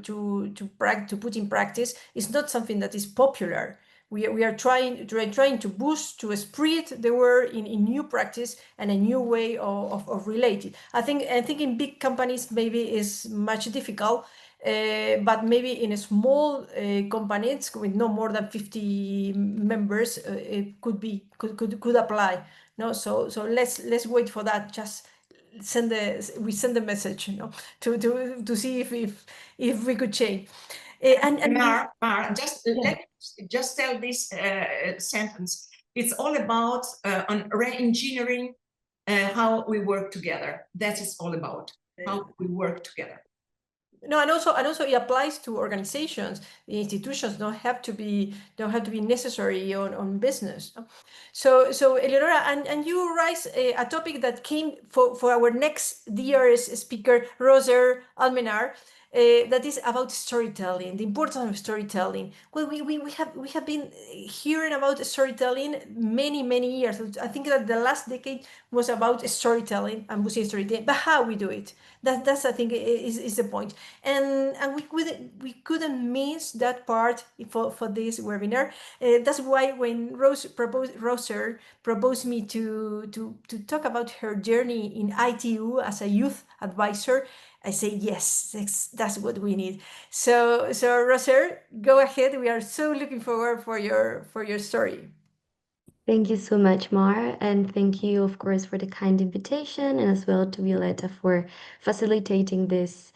put in practice, is not something that is popular. We are trying to boost, to spread the word in new practice and a new way of relating. I think in big companies maybe is much difficult, but maybe in a small companies with no more than 50 members, it could apply. No, so let's wait for that. Just send the message, you know, to see if we could change. Mar, just Yeah. just tell this sentence. It's all about on re-engineering how we work together. That is all about how we work together. No, and also it applies to organizations. The institutions don't have to be necessary on business. So Eleonora, and you raise a topic that came for our next dearest speaker, Roser Almenar. That is about storytelling, the importance of storytelling. Well, we have been hearing about storytelling many years. I think that the last decade was about storytelling and Muslim storytelling, but how we do it. That's I think is the point. And we couldn't miss that part for this webinar. That's why when Roser proposed me to talk about her journey in ITU as a youth advisor, I say yes, that's what we need. So Roser, go ahead. We are so looking forward for your story. Thank you so much, Mar, and thank you, of course, for the kind invitation, and as well to Violeta for facilitating this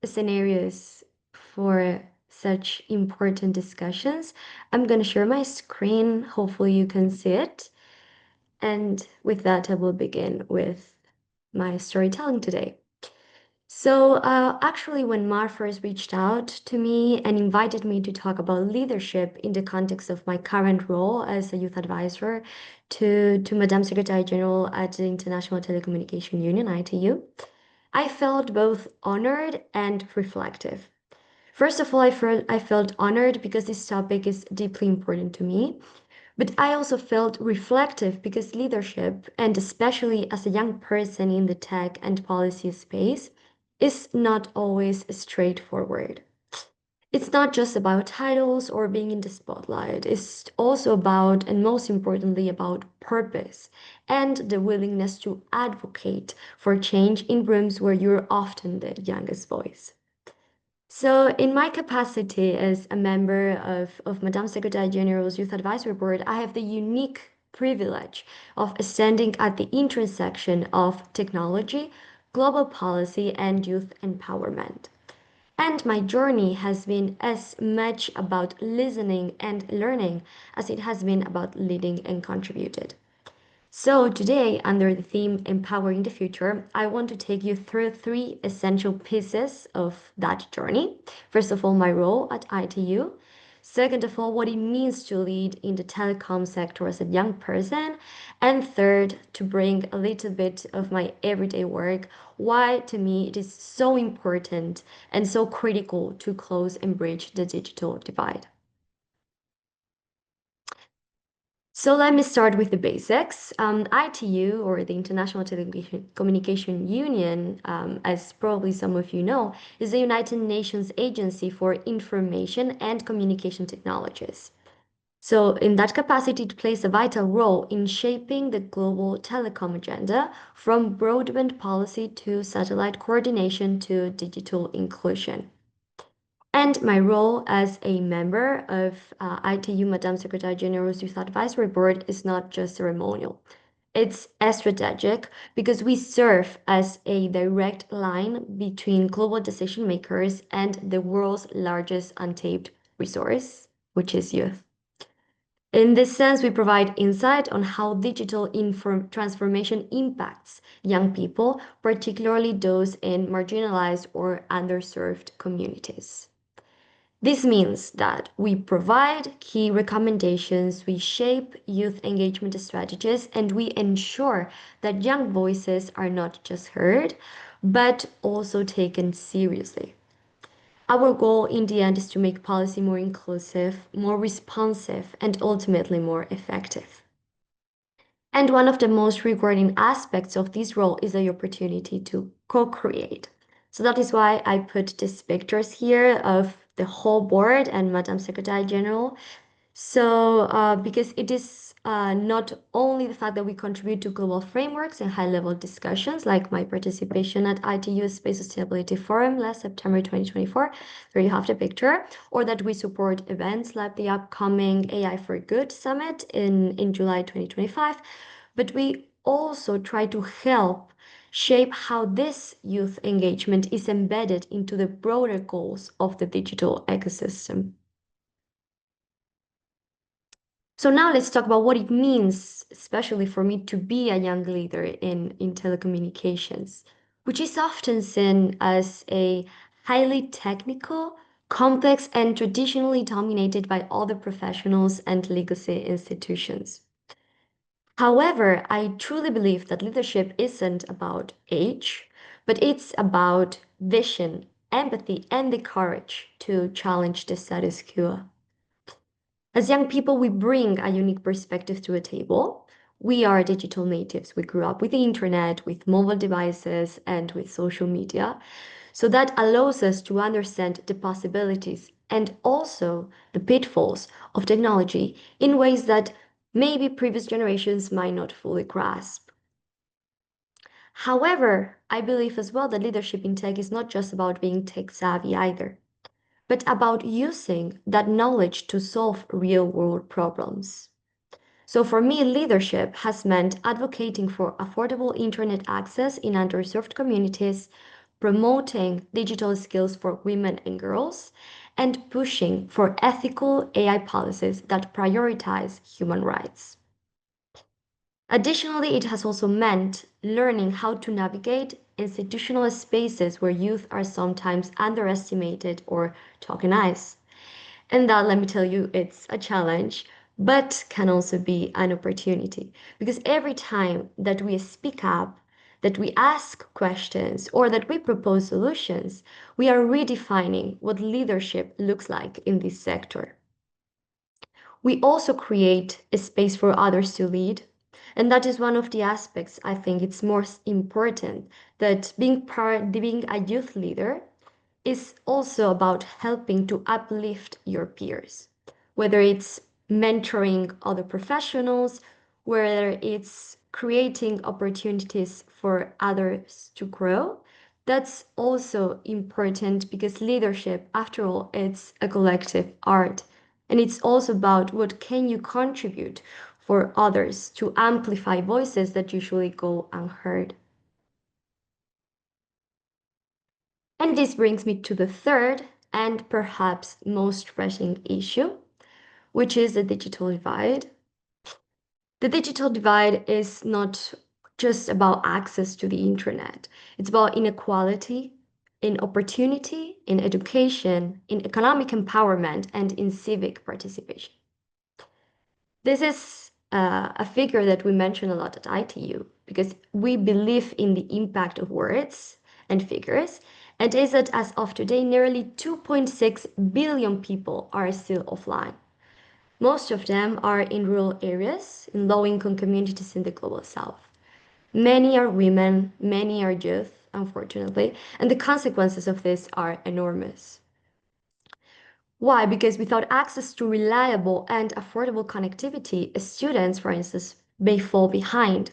scenarios for such important discussions. I'm going to share my screen. Hopefully you can see it. And with that, I will begin with my storytelling today. So actually, when Mar first reached out to me and invited me to talk about leadership in the context of my current role as a youth advisor to Madame Secretary General at the International Telecommunication Union, ITU, I felt both honored and reflective. First of all, I felt honored because this topic is deeply important to me, but I also felt reflective because leadership, and especially as a young person in the tech and policy space, is not always straightforward. It's not just about titles or being in the spotlight. It's also about, and most importantly, about purpose and the willingness to advocate for change in rooms where you're often the youngest voice. So, in my capacity as a member of Madame Secretary General's Youth Advisory Board, I have the unique privilege of standing at the intersection of technology, global policy, and youth empowerment. And my journey has been as much about listening and learning as it has been about leading and contributed. So today, under the theme Empowering the Future, I want to take you through three essential pieces of that journey. First of all, my role at ITU. Second of all, what it means to lead in the telecom sector as a young person. And third, to bring a little bit of my everyday work, why to me it is so important and so critical to close and bridge the digital divide. So let me start with the basics. ITU, or the International Telecommunication Union, as probably some of you know, is the United Nations Agency for Information and Communication Technologies. So in that capacity, it plays a vital role in shaping the global telecom agenda, from broadband policy to satellite coordination to digital inclusion. And my role as a member of ITU Madame Secretary General's Youth Advisory Board is not just ceremonial. It's strategic because we serve as a direct line between global decision makers and the world's largest untapped resource, which is youth. In this sense, we provide insight on how digital transformation impacts young people, particularly those in marginalized or underserved communities. This means that we provide key recommendations, we shape youth engagement strategies, and we ensure that young voices are not just heard, but also taken seriously. Our goal in the end is to make policy more inclusive, more responsive, and ultimately more effective. And one of the most rewarding aspects of this role is the opportunity to co-create. So that is why I put these pictures here of the whole board and Madame Secretary General. So because it is not only the fact that we contribute to global frameworks and high-level discussions, like my participation at ITU Space Sustainability Forum last September 2024, there you have the picture, or that we support events like the upcoming AI for Good Summit in July 2025, but we also try to help shape how this youth engagement is embedded into the broader goals of the digital ecosystem. So now let's talk about what it means, especially for me, to be a young leader in telecommunications, which is often seen as a highly technical, complex, and traditionally dominated by other professionals and legacy institutions. However, I truly believe that leadership isn't about age, but it's about vision, empathy, and the courage to challenge the status quo. As young people, we bring a unique perspective to a table. We are digital natives. We grew up with the internet, with mobile devices, and with social media. So that allows us to understand the possibilities and also the pitfalls of technology in ways that maybe previous generations might not fully grasp. However, I believe as well that leadership in tech is not just about being tech savvy either, but about using that knowledge to solve real world problems. So for me, leadership has meant advocating for affordable internet access in underserved communities, promoting digital skills for women and girls, and pushing for ethical AI policies that prioritize human rights. Additionally, it has also meant learning how to navigate institutional spaces where youth are sometimes underestimated or tokenized. And that, let me tell you, it's a challenge, but can also be an opportunity. Because every time that we speak up, that we ask questions, or that we propose solutions, we are redefining what leadership looks like in this sector. We also create a space for others to lead. And that is one of the aspects I think it's most important, that being a youth leader is also about helping to uplift your peers, whether it's mentoring other professionals, whether it's creating opportunities for others to grow. That's also important because leadership, after all, it's a collective art. And it's also about what can you contribute for others to amplify voices that usually go unheard. And this brings me to the third and perhaps most pressing issue, which is the digital divide. The digital divide is not just about access to the internet. It's about inequality in opportunity, in education, in economic empowerment, and in civic participation. This is a figure that we mention a lot at ITU because we believe in the impact of words and figures, and is that as of today, nearly 2.6 billion people are still offline. Most of them are in rural areas, in low-income communities in the global south. Many are women, many are youth, unfortunately, and the consequences of this are enormous. Why? Because without access to reliable and affordable connectivity, students, for instance, may fall behind.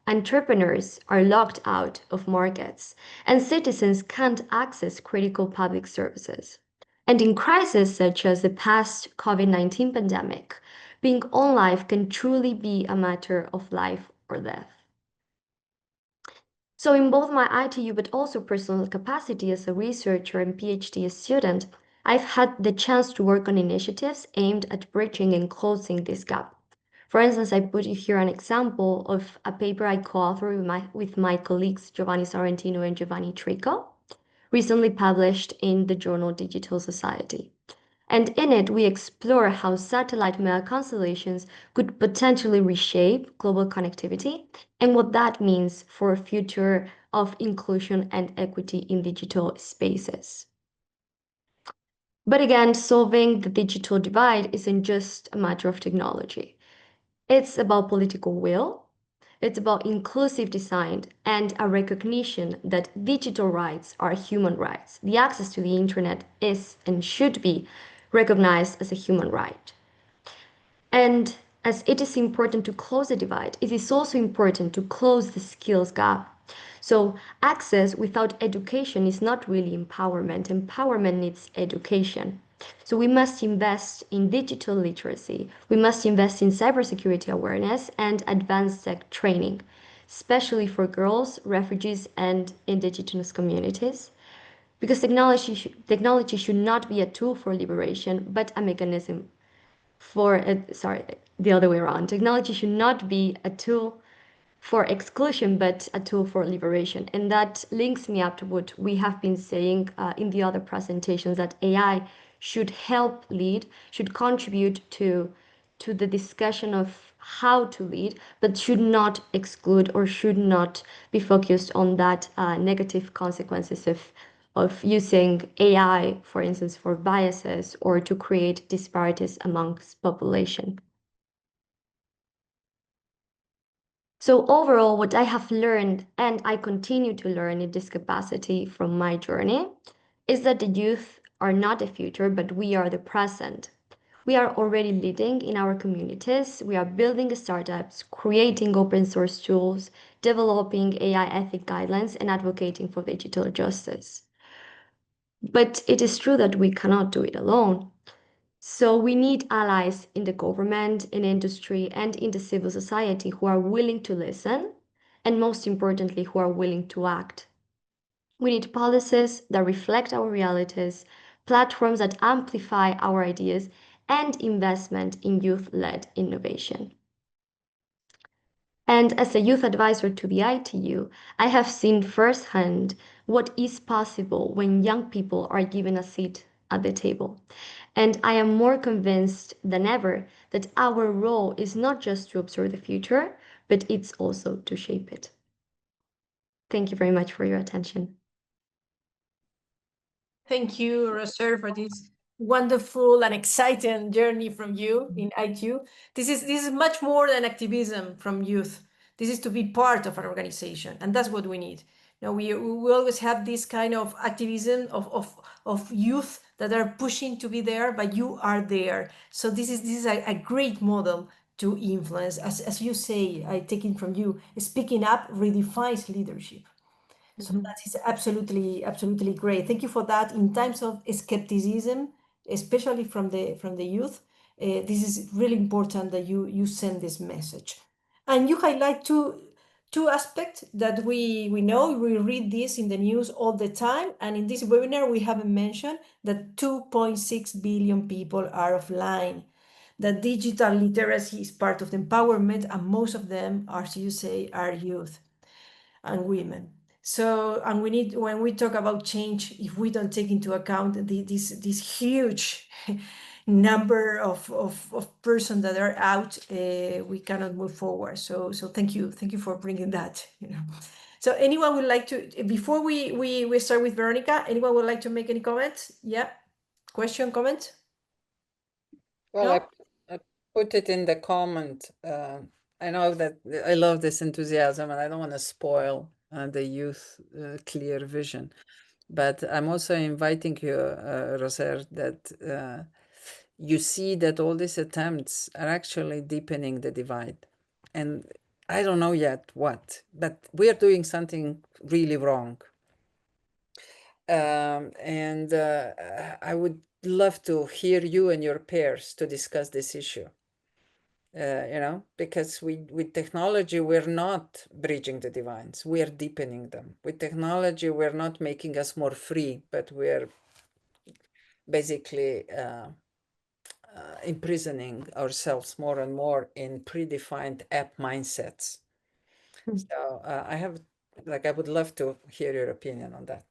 Entrepreneurs are locked out of markets, and citizens can't access critical public services. And in crises such as the past COVID-19 pandemic, being online can truly be a matter of life or death. So in both my ITU but also personal capacity as a researcher and PhD student, I've had the chance to work on initiatives aimed at bridging and closing this gap. For instance, I put you here an example of a paper I co-authored with my colleagues Giovanni Sorrentino and Giovanni Trico, recently published in the journal Digital Society. And in it, we explore how satellite mega constellations could potentially reshape global connectivity and what that means for a future of inclusion and equity in digital spaces. But again, solving the digital divide isn't just a matter of technology. It's about political will, it's about inclusive design and a recognition that digital rights are human rights. The access to the internet is and should be recognized as a human right. And as it is important to close the divide, it is also important to close the skills gap. So access without education is not really empowerment. Empowerment needs education. So we must invest in digital literacy. We must invest in cybersecurity awareness and advanced tech training. especially for girls, refugees, and indigenous communities. Because technology should not be a tool for liberation, but a mechanism for, sorry, the other way around. Technology should not be a tool for exclusion, but a tool for liberation. And that links me up to what we have been saying in the other presentations, that AI should help lead, should contribute to the discussion of how to lead, but should not exclude or should not be focused on that negative consequences of using AI, for instance, for biases or to create disparities amongst population. So overall, what I have learned, and I continue to learn in this capacity from my journey, is that the youth are not the future, but we are the present. We are already leading in our communities. We are building startups, creating open source tools, developing AI ethic guidelines, and advocating for digital justice. But it is true that we cannot do it alone. So we need allies in the government, in industry, and in the civil society who are willing to listen, and most importantly, who are willing to act. We need policies that reflect our realities, platforms that amplify our ideas, and investment in youth-led innovation. And as a youth advisor to the ITU, I have seen firsthand what is possible when young people are given a seat at the table. And I am more convinced than ever that our role is not just to observe the future, but it's also to shape it. Thank you very much for your attention. Thank you, Roser, for this wonderful and exciting journey from you in IQ. This is much more than activism from youth. This is to be part of an organization, and that's what we need. Now we always have this kind of activism of youth that are pushing to be there, but you are there. So this is a great model to influence. As you say, I take it from you, speaking up redefines leadership. So that is absolutely great. Thank you for that. In times of skepticism, especially from the youth, this is really important that you send this message. And you highlight two aspects that we know. We read this in the news all the time. And in this webinar, we haven't mentioned that 2.6 billion people are offline. That digital literacy is part of the empowerment, and most of them, as you say, are youth and women. So, and we need, when we talk about change, if we don't take into account this huge number of persons that are out, we cannot move forward. So thank you for bringing that. So anyone would like to, before we start with Veronica, anyone would like to make any comments? Yeah, question, comment? Well, No? I put it in the comment. I know that I love this enthusiasm, and I don't want to spoil the youth clear vision. But I'm also inviting you, Roser, that you see that all these attempts are actually deepening the divide. And I don't know yet what, but we are doing something really wrong. And I would love to hear you and your peers to discuss this issue. Because with technology, we're not bridging the divides, we are deepening them. With technology, we're not making us more free, but we're basically imprisoning ourselves more and more in predefined app mindsets. So I would love to hear your opinion on that.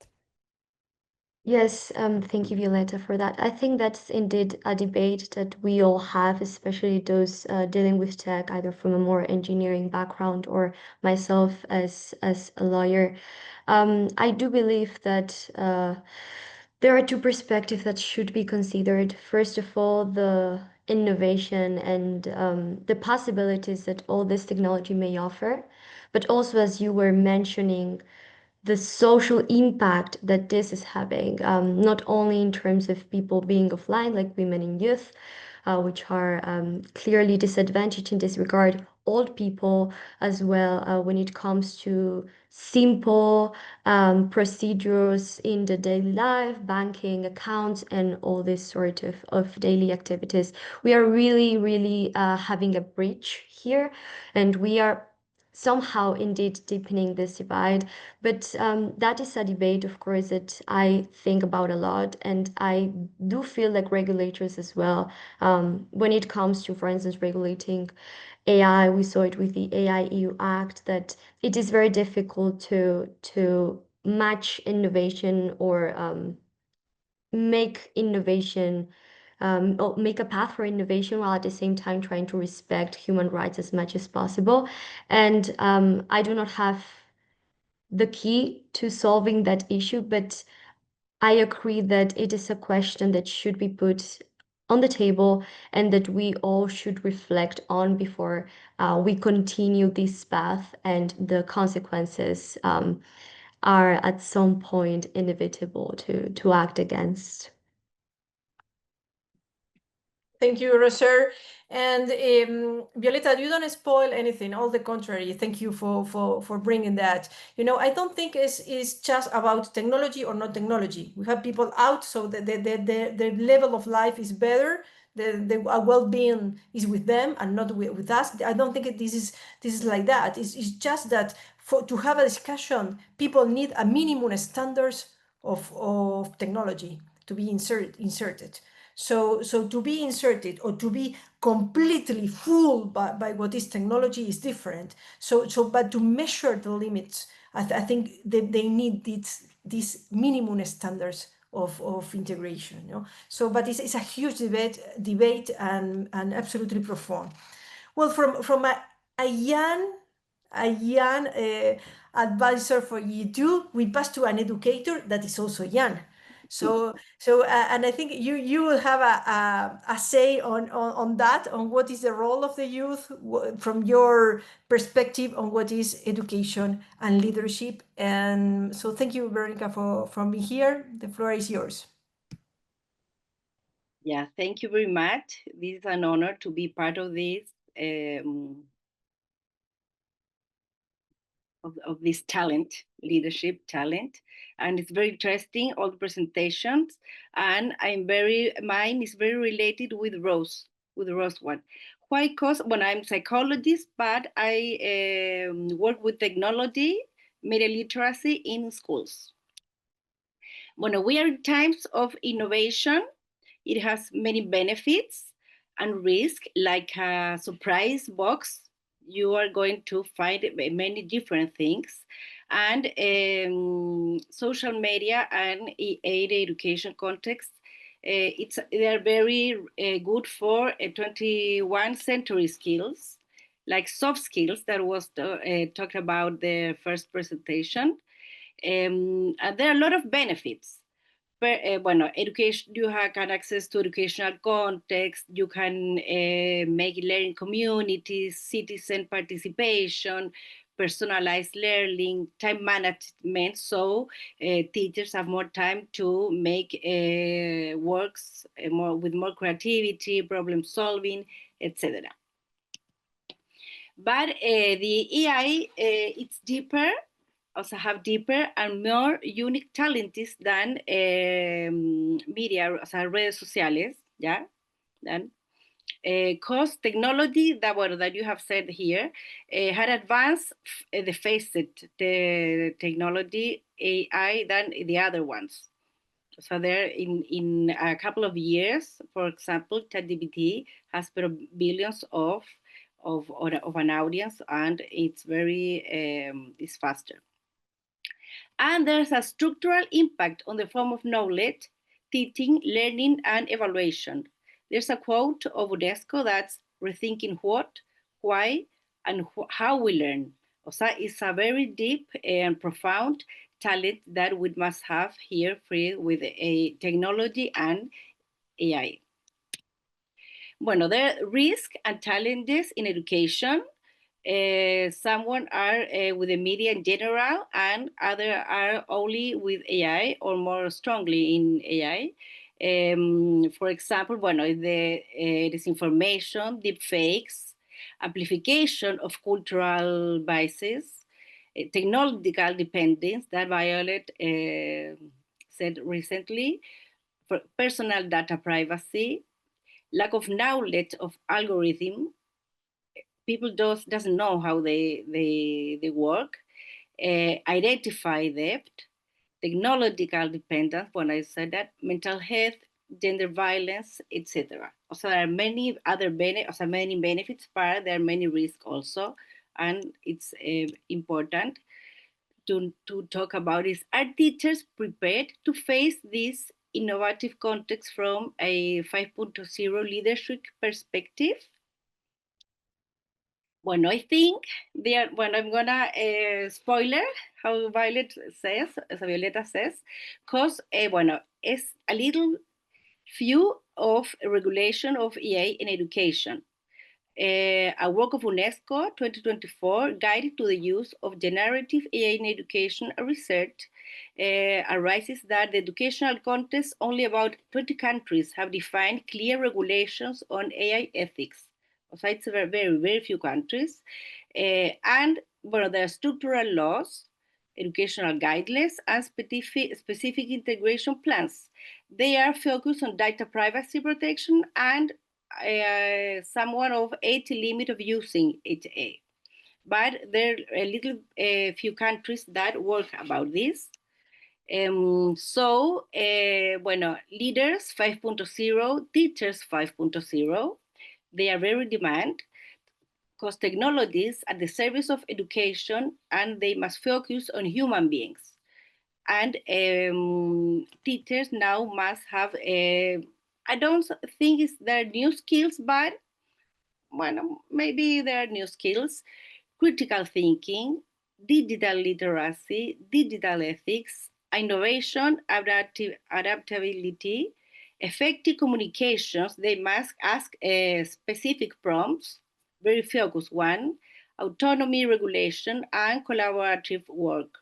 Yes, thank you, Violeta, for that. I think that's indeed a debate that we all have, especially those dealing with tech, either from a more engineering background or myself as a lawyer. I do believe that there are two perspectives that should be considered. First of all, the innovation and the possibilities that all this technology may offer, but also, as you were mentioning, the social impact that this is having, not only in terms of people being offline, like women and youth, which are clearly disadvantaged in this regard, old people as well, when it comes to simple procedures in the daily life, banking accounts, and all this sort of daily activities. We are really, really having a breach here, and we are somehow indeed deepening this divide. But that is a debate, of course, that I think about a lot, and I do feel like regulators as well, when it comes to, for instance, regulating AI. We saw it with the AI EU Act, that it is very difficult to match innovation or make innovation, or make a path for innovation while at the same time trying to respect human rights as much as possible. And I do not have the key to solving that issue, but I agree that it is a question that should be put on the table and that we all should reflect on before we continue this path, and the consequences are at some point inevitable to act against. Thank you, Roser. And Violeta, you don't spoil anything. All the contrary. Thank you for bringing that. You know, I don't think it's just about technology or not technology. We have people out, so the level of life is better. The well-being is with them and not with us. I don't think this is like that. It's just that to have a discussion, people need a minimum standards of technology to be inserted. So to be inserted or to be completely fooled by what is technology is different. But to measure the limits, I think they need these minimum standards of integration. You know? So, but it's a huge debate and absolutely profound. Well, from a young advisor for E2, we pass to an educator that is also young. So and I think you will have a say on that, on what is the role of the youth from your perspective on what is education and leadership. And so thank you, Veronica, for being here. The floor is yours. Yeah, thank you very much. This is an honor to be part of this of this leadership talent, and it's very interesting, all the presentations, and mine is very related with Rose one. Why? Because when I'm psychologist, but I work with technology, media literacy in schools. When we are in times of innovation, it has many benefits and risk, like a surprise box. You are going to find many different things. And social media and education context, they are very good for 21st century skills, like soft skills that was talked about the first presentation. And there are a lot of benefits. Education, you can access to educational context, you can make learning communities, citizen participation, personalized learning, time management, so teachers have more time to make works with more creativity, problem solving, etc. But the AI, it's deeper, also have deeper and more unique talents than media, o sea, redes sociales, yeah, then because technology that you have said here had advanced the the technology AI than the other ones. So there in a couple of years, for example, ChatGPT has billions of an audience, and it's very it's faster. And there's a structural impact on the form of knowledge, teaching, learning, and evaluation. There's a quote of UNESCO that's rethinking what, why, and how we learn. O sea, it's a very deep and profound talent that we must have here free with a technology and AI. Bueno, there are risks and challenges in education. Some are with the media in general, and other are only with AI or more strongly in AI. For example, the disinformation, deepfakes, amplification of cultural biases, technological dependence that Violet said recently, for personal data privacy, lack of knowledge of algorithm, people doesn't know how they work, identify debt, technological dependence, when I said that, mental health, gender violence, etc. So there are many other many benefits, but there are many risks also, and it's important to talk about is, are teachers prepared to face this innovative context from a 5.0 leadership perspective? Bueno, I think I'm gonna spoiler how Violeta says, because it's a little few of regulation of AI in education. A work of UNESCO 2024 guided to the use of generative AI in education and research arises that the educational context, only about 20 countries have defined clear regulations on AI ethics. So it's very few countries. And there are structural laws, educational guidelines, and specific integration plans. They are focused on data privacy protection and somewhat of age limit of using AI. But there are a little few countries that work about this. Leaders 5.0, teachers 5.0, they are very demand because technologies at the service of education, and they must focus on human beings. And teachers now must have, I don't think it's their new skills, but maybe there are new skills, critical thinking, digital literacy, digital ethics, innovation, adaptability, effective communications. They must ask specific prompts, very focused one, autonomy, regulation, and collaborative work.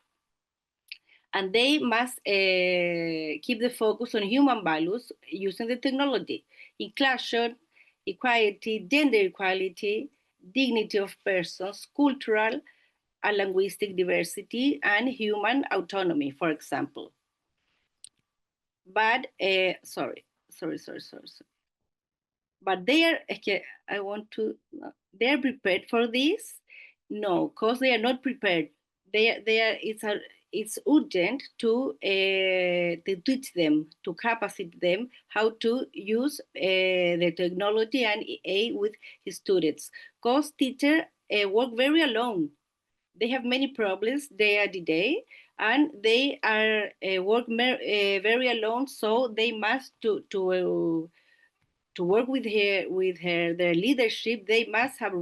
And they must keep the focus on human values using the technology, inclusion, equality, gender equality, dignity of persons, cultural and linguistic diversity, and human autonomy, for example. But, But they're prepared for this? No, because they are not prepared. It's urgent to teach them, to capacitate them how to use the technology and AI with his students. Because teachers work very alone. They have many problems day to day, and they are work very alone. So they must to work with their leadership. They must have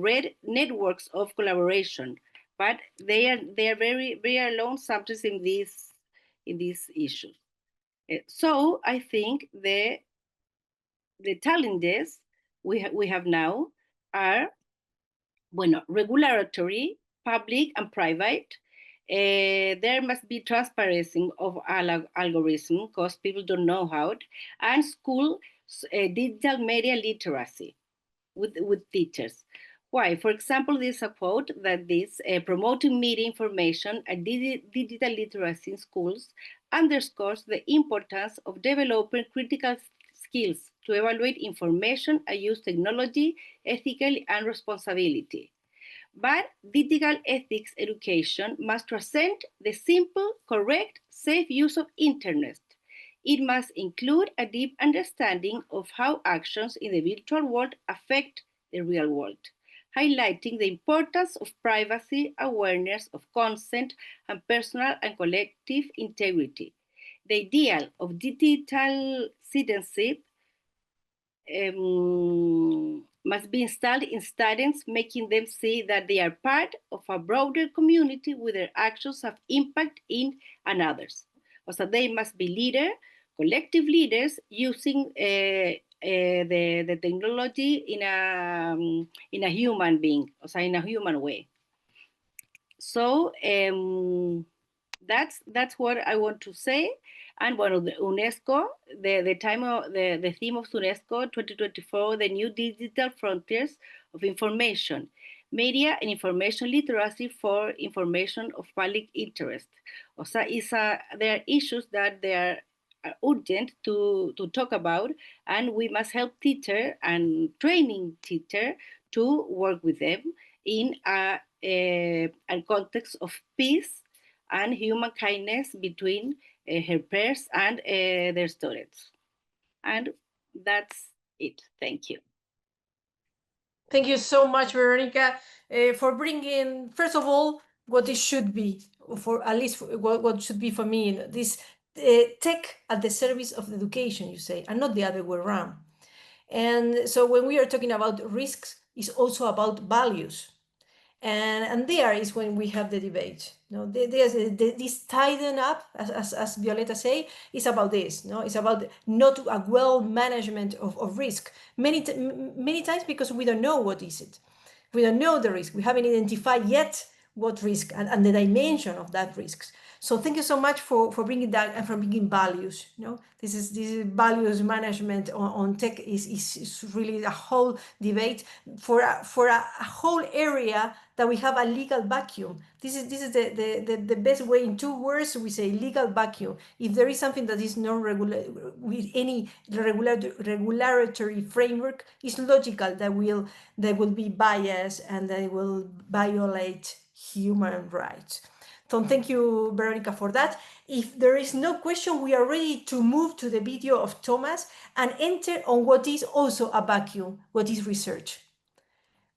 networks of collaboration, but they are very alone sometimes in these issues. So I think the challenges we have now are regulatory, public and private. There must be transparency of algorithm because people don't know how it, and school digital media literacy with teachers. Why? For example, there's a quote that this promoting media information and digital literacy in schools underscores the importance of developing critical skills to evaluate information and use technology ethically and responsibility. But digital ethics education must transcend the simple, correct, safe use of internet. It must include a deep understanding of how actions in the virtual world affect the real world, highlighting the importance of privacy, awareness of consent, and personal and collective integrity. The ideal of digital citizenship must be installed in students, making them see that they are part of a broader community where their actions have impact in others. So they must be collective leaders using the technology in a human being, in a human way. So that's what I want to say. And the UNESCO, the theme of UNESCO 2024, the new digital frontiers of information, media and information literacy for information of public interest. There are issues that they are urgent to talk about, and we must help teacher and training teacher to work with them in a context of peace and human kindness between her peers and their students. And that's it. Thank you. Thank you so much, Veronica, for bringing, first of all, what it should be, for at least what should be for me, this tech at the service of education, you say, and not the other way around. And so when we are talking about risks, it's also about values. And there is when we have the debate. No, this tighten up, as Violeta say, is about this. No, it's about not a well management of risk. Many times because we don't know what is it. We don't know the risk. We haven't identified yet what risk and the dimension of that risks. So thank you so much for bringing that and for bringing values. You know, this is values management on tech is really a whole debate for a whole area that we have a legal vacuum. This is the best way. In 2 words, we say legal vacuum. If there is something that is not regular with any regulatory framework, it's logical that will be biased and they will violate human rights. So thank you, Veronica, for that. If there is no question, we are ready to move to the video of Thomas and enter on what is also a vacuum, what is research.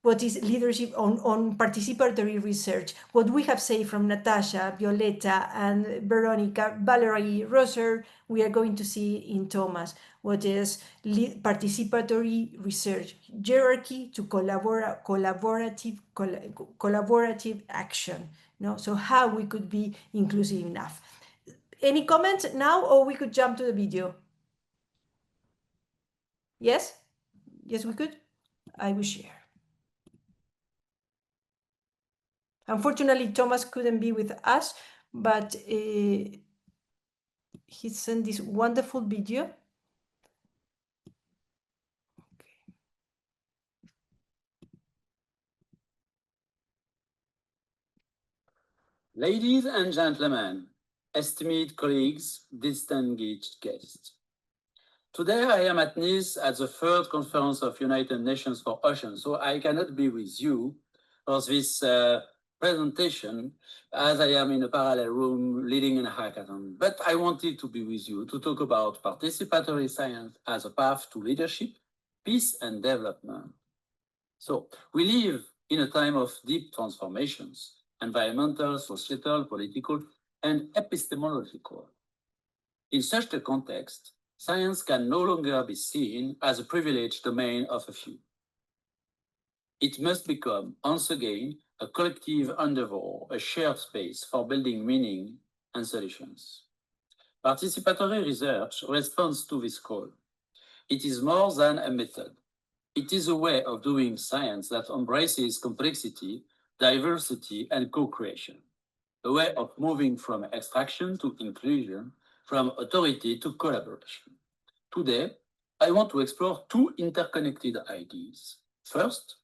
What is leadership on participatory research? What we have said from Natasha, Violeta, and Veronica, Valérie, Roser, we are going to see in Thomas. What is participatory research? Hierarchy to collaborative action. No? So how we could be inclusive enough. Any comments now, or we could jump to the video? Yes? Yes, we could? I will share. Unfortunately, Thomas couldn't be with us, but he sent this wonderful video. Ladies and gentlemen, esteemed colleagues, distinguished guests. Today I am at Nice at the 3rd Conference of United Nations for Oceans, so I cannot be with you for this presentation as I am in a parallel room leading a hackathon. But I wanted to be with you to talk about participatory science as a path to leadership, peace and development. So we live in a time of deep transformations, environmental, societal, political, and epistemological. In such a context, science can no longer be seen as a privileged domain of a few. It must become, once again, a collective endeavor, a shared space for building meaning and solutions. Participatory research responds to this call. It is more than a method. It is a way of doing science that embraces complexity, diversity, and co-creation. A way of moving from extraction to inclusion, from authority to collaboration. Today, I want to explore 2 interconnected ideas. First,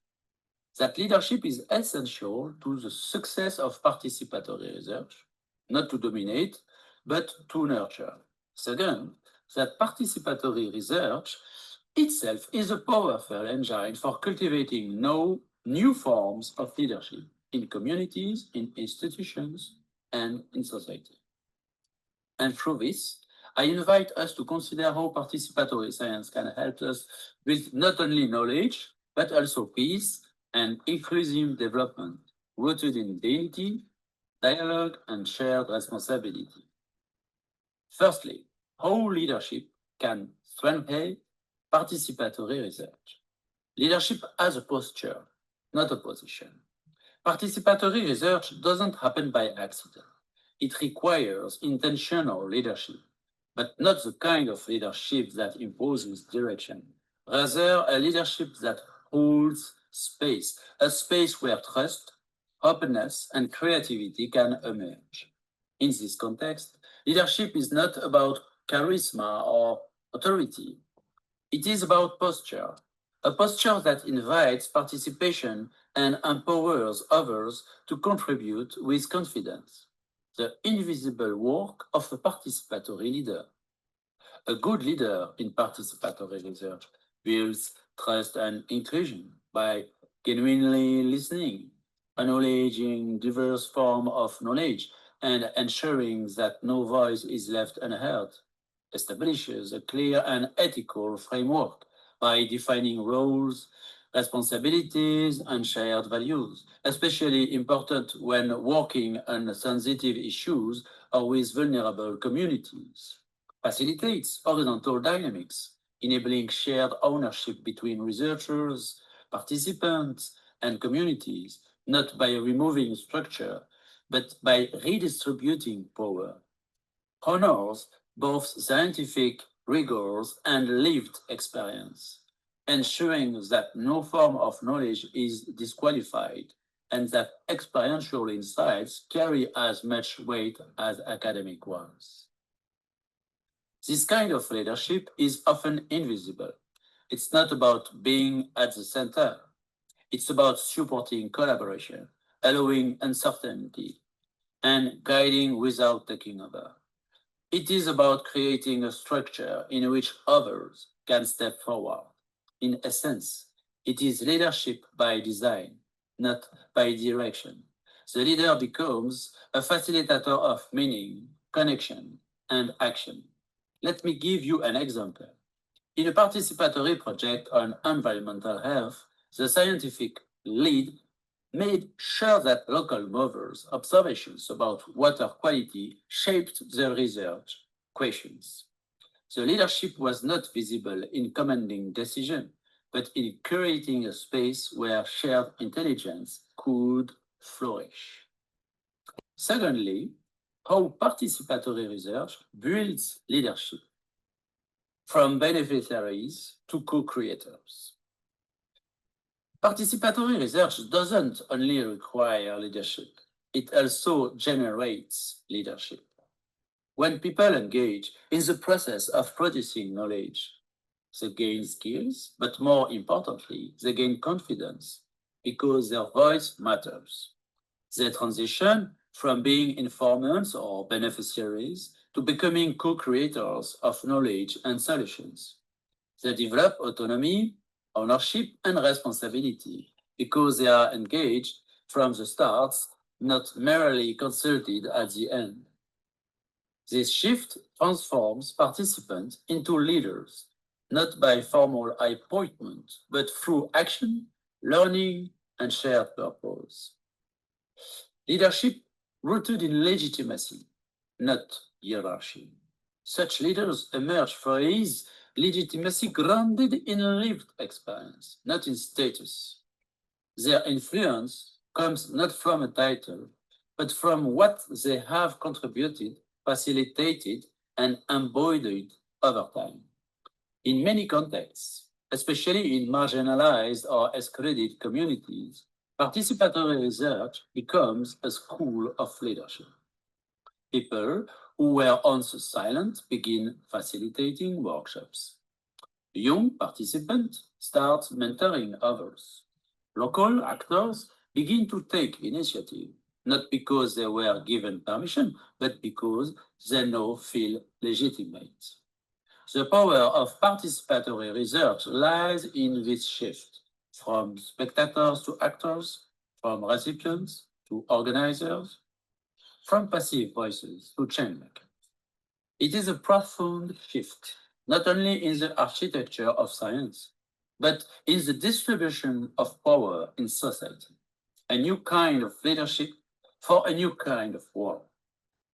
that leadership is essential to the success of participatory research, not to dominate, but to nurture. Second, that participatory research itself is a powerful engine for cultivating new forms of leadership in communities, in institutions, and in society. And through this, I invite us to consider how participatory science can help us with not only knowledge, but also peace and inclusive development, rooted in dignity, dialogue, and shared responsibility. Firstly, how leadership can strengthen participatory research. Leadership as a posture, not a position. Participatory research doesn't happen by accident. It requires intentional leadership, but not the kind of leadership that imposes direction. Rather, a leadership that holds space, a space where trust, openness, and creativity can emerge. In this context, leadership is not about charisma or authority. It is about posture, a posture that invites participation and empowers others to contribute with confidence. The invisible work of a participatory leader. A good leader in participatory research builds trust and inclusion by genuinely listening, acknowledging diverse forms of knowledge and ensuring that no voice is left unheard, establishes a clear and ethical framework by defining roles, responsibilities, and shared values, especially important when working on sensitive issues or with vulnerable communities. Facilitates horizontal dynamics, enabling shared ownership between researchers, participants, and communities, not by removing structure, but by redistributing power. Honors both scientific rigors and lived experience, ensuring that no form of knowledge is disqualified and that experiential insights carry as much weight as academic ones. This kind of leadership is often invisible. It's not about being at the center. It's about supporting collaboration, allowing uncertainty, and guiding without taking over. It is about creating a structure in which others can step forward. In essence, it is leadership by design, not by direction. The leader becomes a facilitator of meaning, connection, and action. Let me give you an example. In a participatory project on environmental health, the scientific lead made sure that local movers' observations about water quality shaped the research questions. The leadership was not visible in commanding decision, but in creating a space where shared intelligence could flourish. Secondly, how participatory research builds leadership from beneficiaries to co-creators. Participatory research doesn't only require leadership, it also generates leadership. When people engage in the process of producing knowledge, they gain skills, but more importantly, they gain confidence because their voice matters. They transition from being informants or beneficiaries to becoming co-creators of knowledge and solutions. They develop autonomy, ownership, and responsibility because they are engaged from the start, not merely consulted at the end. This shift transforms participants into leaders, not by formal appointment, but through action, learning, and shared purpose. Leadership rooted in legitimacy, not hierarchy. Such leaders emerge for his legitimacy grounded in lived experience, not in status. Their influence comes not from a title, but from what they have contributed, facilitated, and embodied over time. In many contexts, especially in marginalized or excluded communities, participatory research becomes a school of leadership. People who were once silent begin facilitating workshops. Young participants start mentoring others. Local actors begin to take initiative, not because they were given permission, but because they now feel legitimate. The power of participatory research lies in this shift from spectators to actors, from recipients to organizers, from passive voices to changemakers. It is a profound shift, not only in the architecture of science, but in the distribution of power in society. A new kind of leadership for a new kind of world.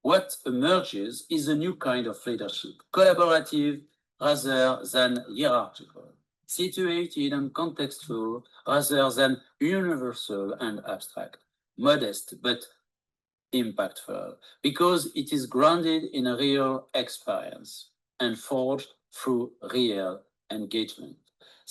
What emerges is a new kind of leadership, collaborative rather than hierarchical, situated and contextual rather than universal and abstract, modest but impactful, because it is grounded in a real experience and forged through real engagement.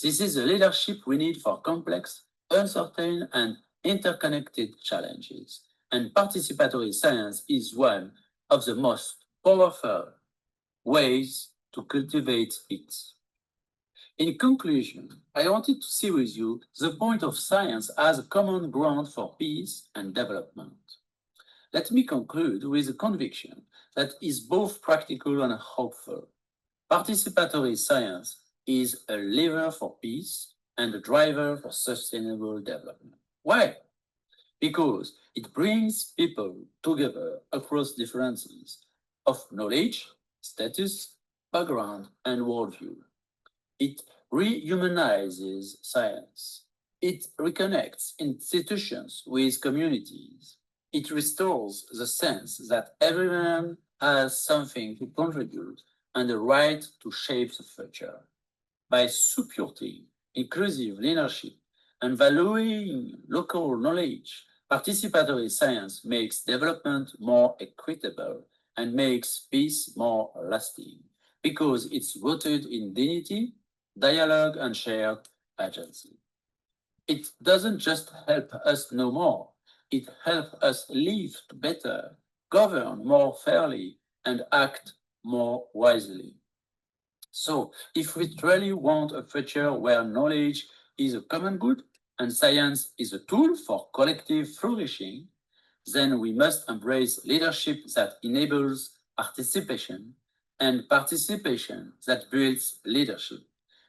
This is the leadership we need for complex, uncertain, and interconnected challenges. And participatory science is one of the most powerful ways to cultivate it. In conclusion, I wanted to see with you the point of science as a common ground for peace and development. Let me conclude with a conviction that is both practical and hopeful. Participatory science is a lever for peace and a driver for sustainable development. Why? because it brings people together across differences of knowledge, status, background, and worldview. It rehumanizes science. It reconnects institutions with communities. It restores the sense that everyone has something to contribute and a right to shape the future. By supporting inclusive leadership and valuing local knowledge, participatory science makes development more equitable and makes peace more lasting, because it's rooted in dignity, dialogue, and shared agency. It doesn't just help us know more, it helps us live better, govern more fairly, and act more wisely. So, if we truly want a future where knowledge is a common good and science is a tool for collective flourishing, then we must embrace leadership that enables participation and participation that builds leadership.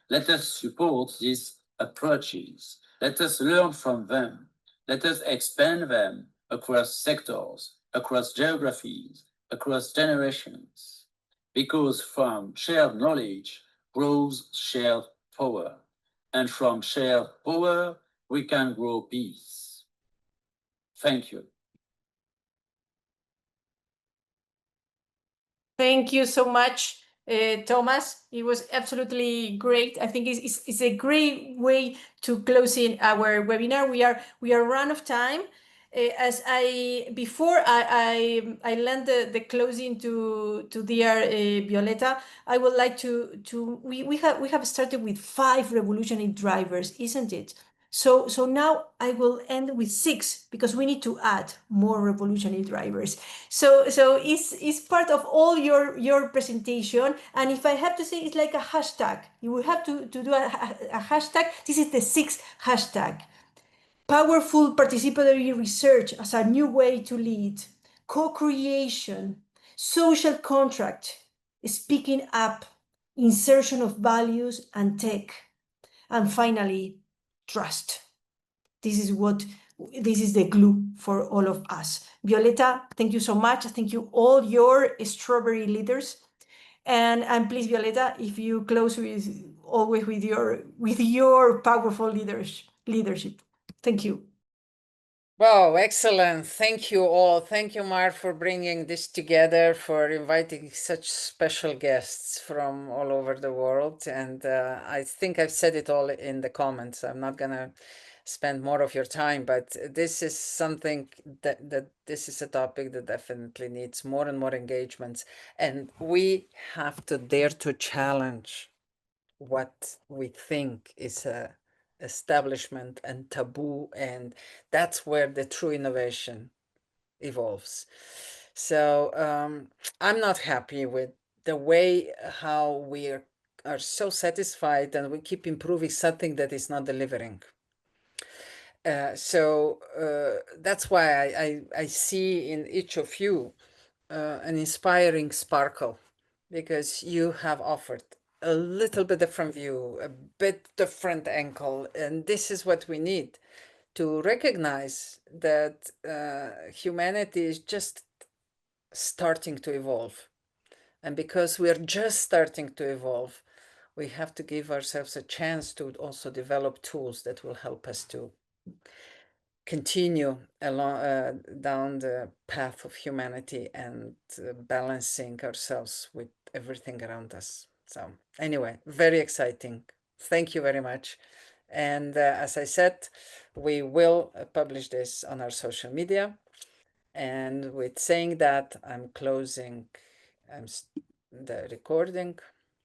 Let us support these approaches. Let us learn from them. Let us expand them across sectors, across geographies, across generations. Because from shared knowledge grows shared power. And from shared power, we can grow peace. Thank you. Thank you so much, Thomas. It was absolutely great. I think it's a great way to close in our webinar. We are run of time. As before I lend the closing to dear Violeta, I would like we have started with 5 revolutionary drivers, isn't it? So now I will end with 6 because we need to add more revolutionary drivers. So it's part of all your presentation. And if I have to say, it's like a hashtag. You will have to do a hashtag. This is the 6th hashtag. Powerful participatory research as a new way to lead. Co-creation, social contract, speaking up, insertion of values and tech. And finally, trust. This is the glue for all of us. Violeta, thank you so much. Thank you all your strawberry leaders. And please, Violeta, if you close always with your powerful leadership. Thank you. Wow, excellent. Thank you all. Thank you, Mar, for bringing this together, for inviting such special guests from all over the world. And I think I've said it all in the comments. I'm not going to spend more of your time, but this is something that this is a topic that definitely needs more and more engagements. And we have to dare to challenge what we think is a establishment and taboo, and that's where the true innovation evolves. So I'm not happy with the way how we are so satisfied and we keep improving something that is not delivering. So that's why I see in each of you an inspiring sparkle, because you have offered a little bit different view, a bit different angle, and this is what we need to recognize that humanity is just starting to evolve. And because we are just starting to evolve, we have to give ourselves a chance to also develop tools that will help us to continue along down the path of humanity and balancing ourselves with everything around us. So anyway, very exciting. Thank you very much. And as I said, we will publish this on our social media. And with saying that, I'm closing the recording.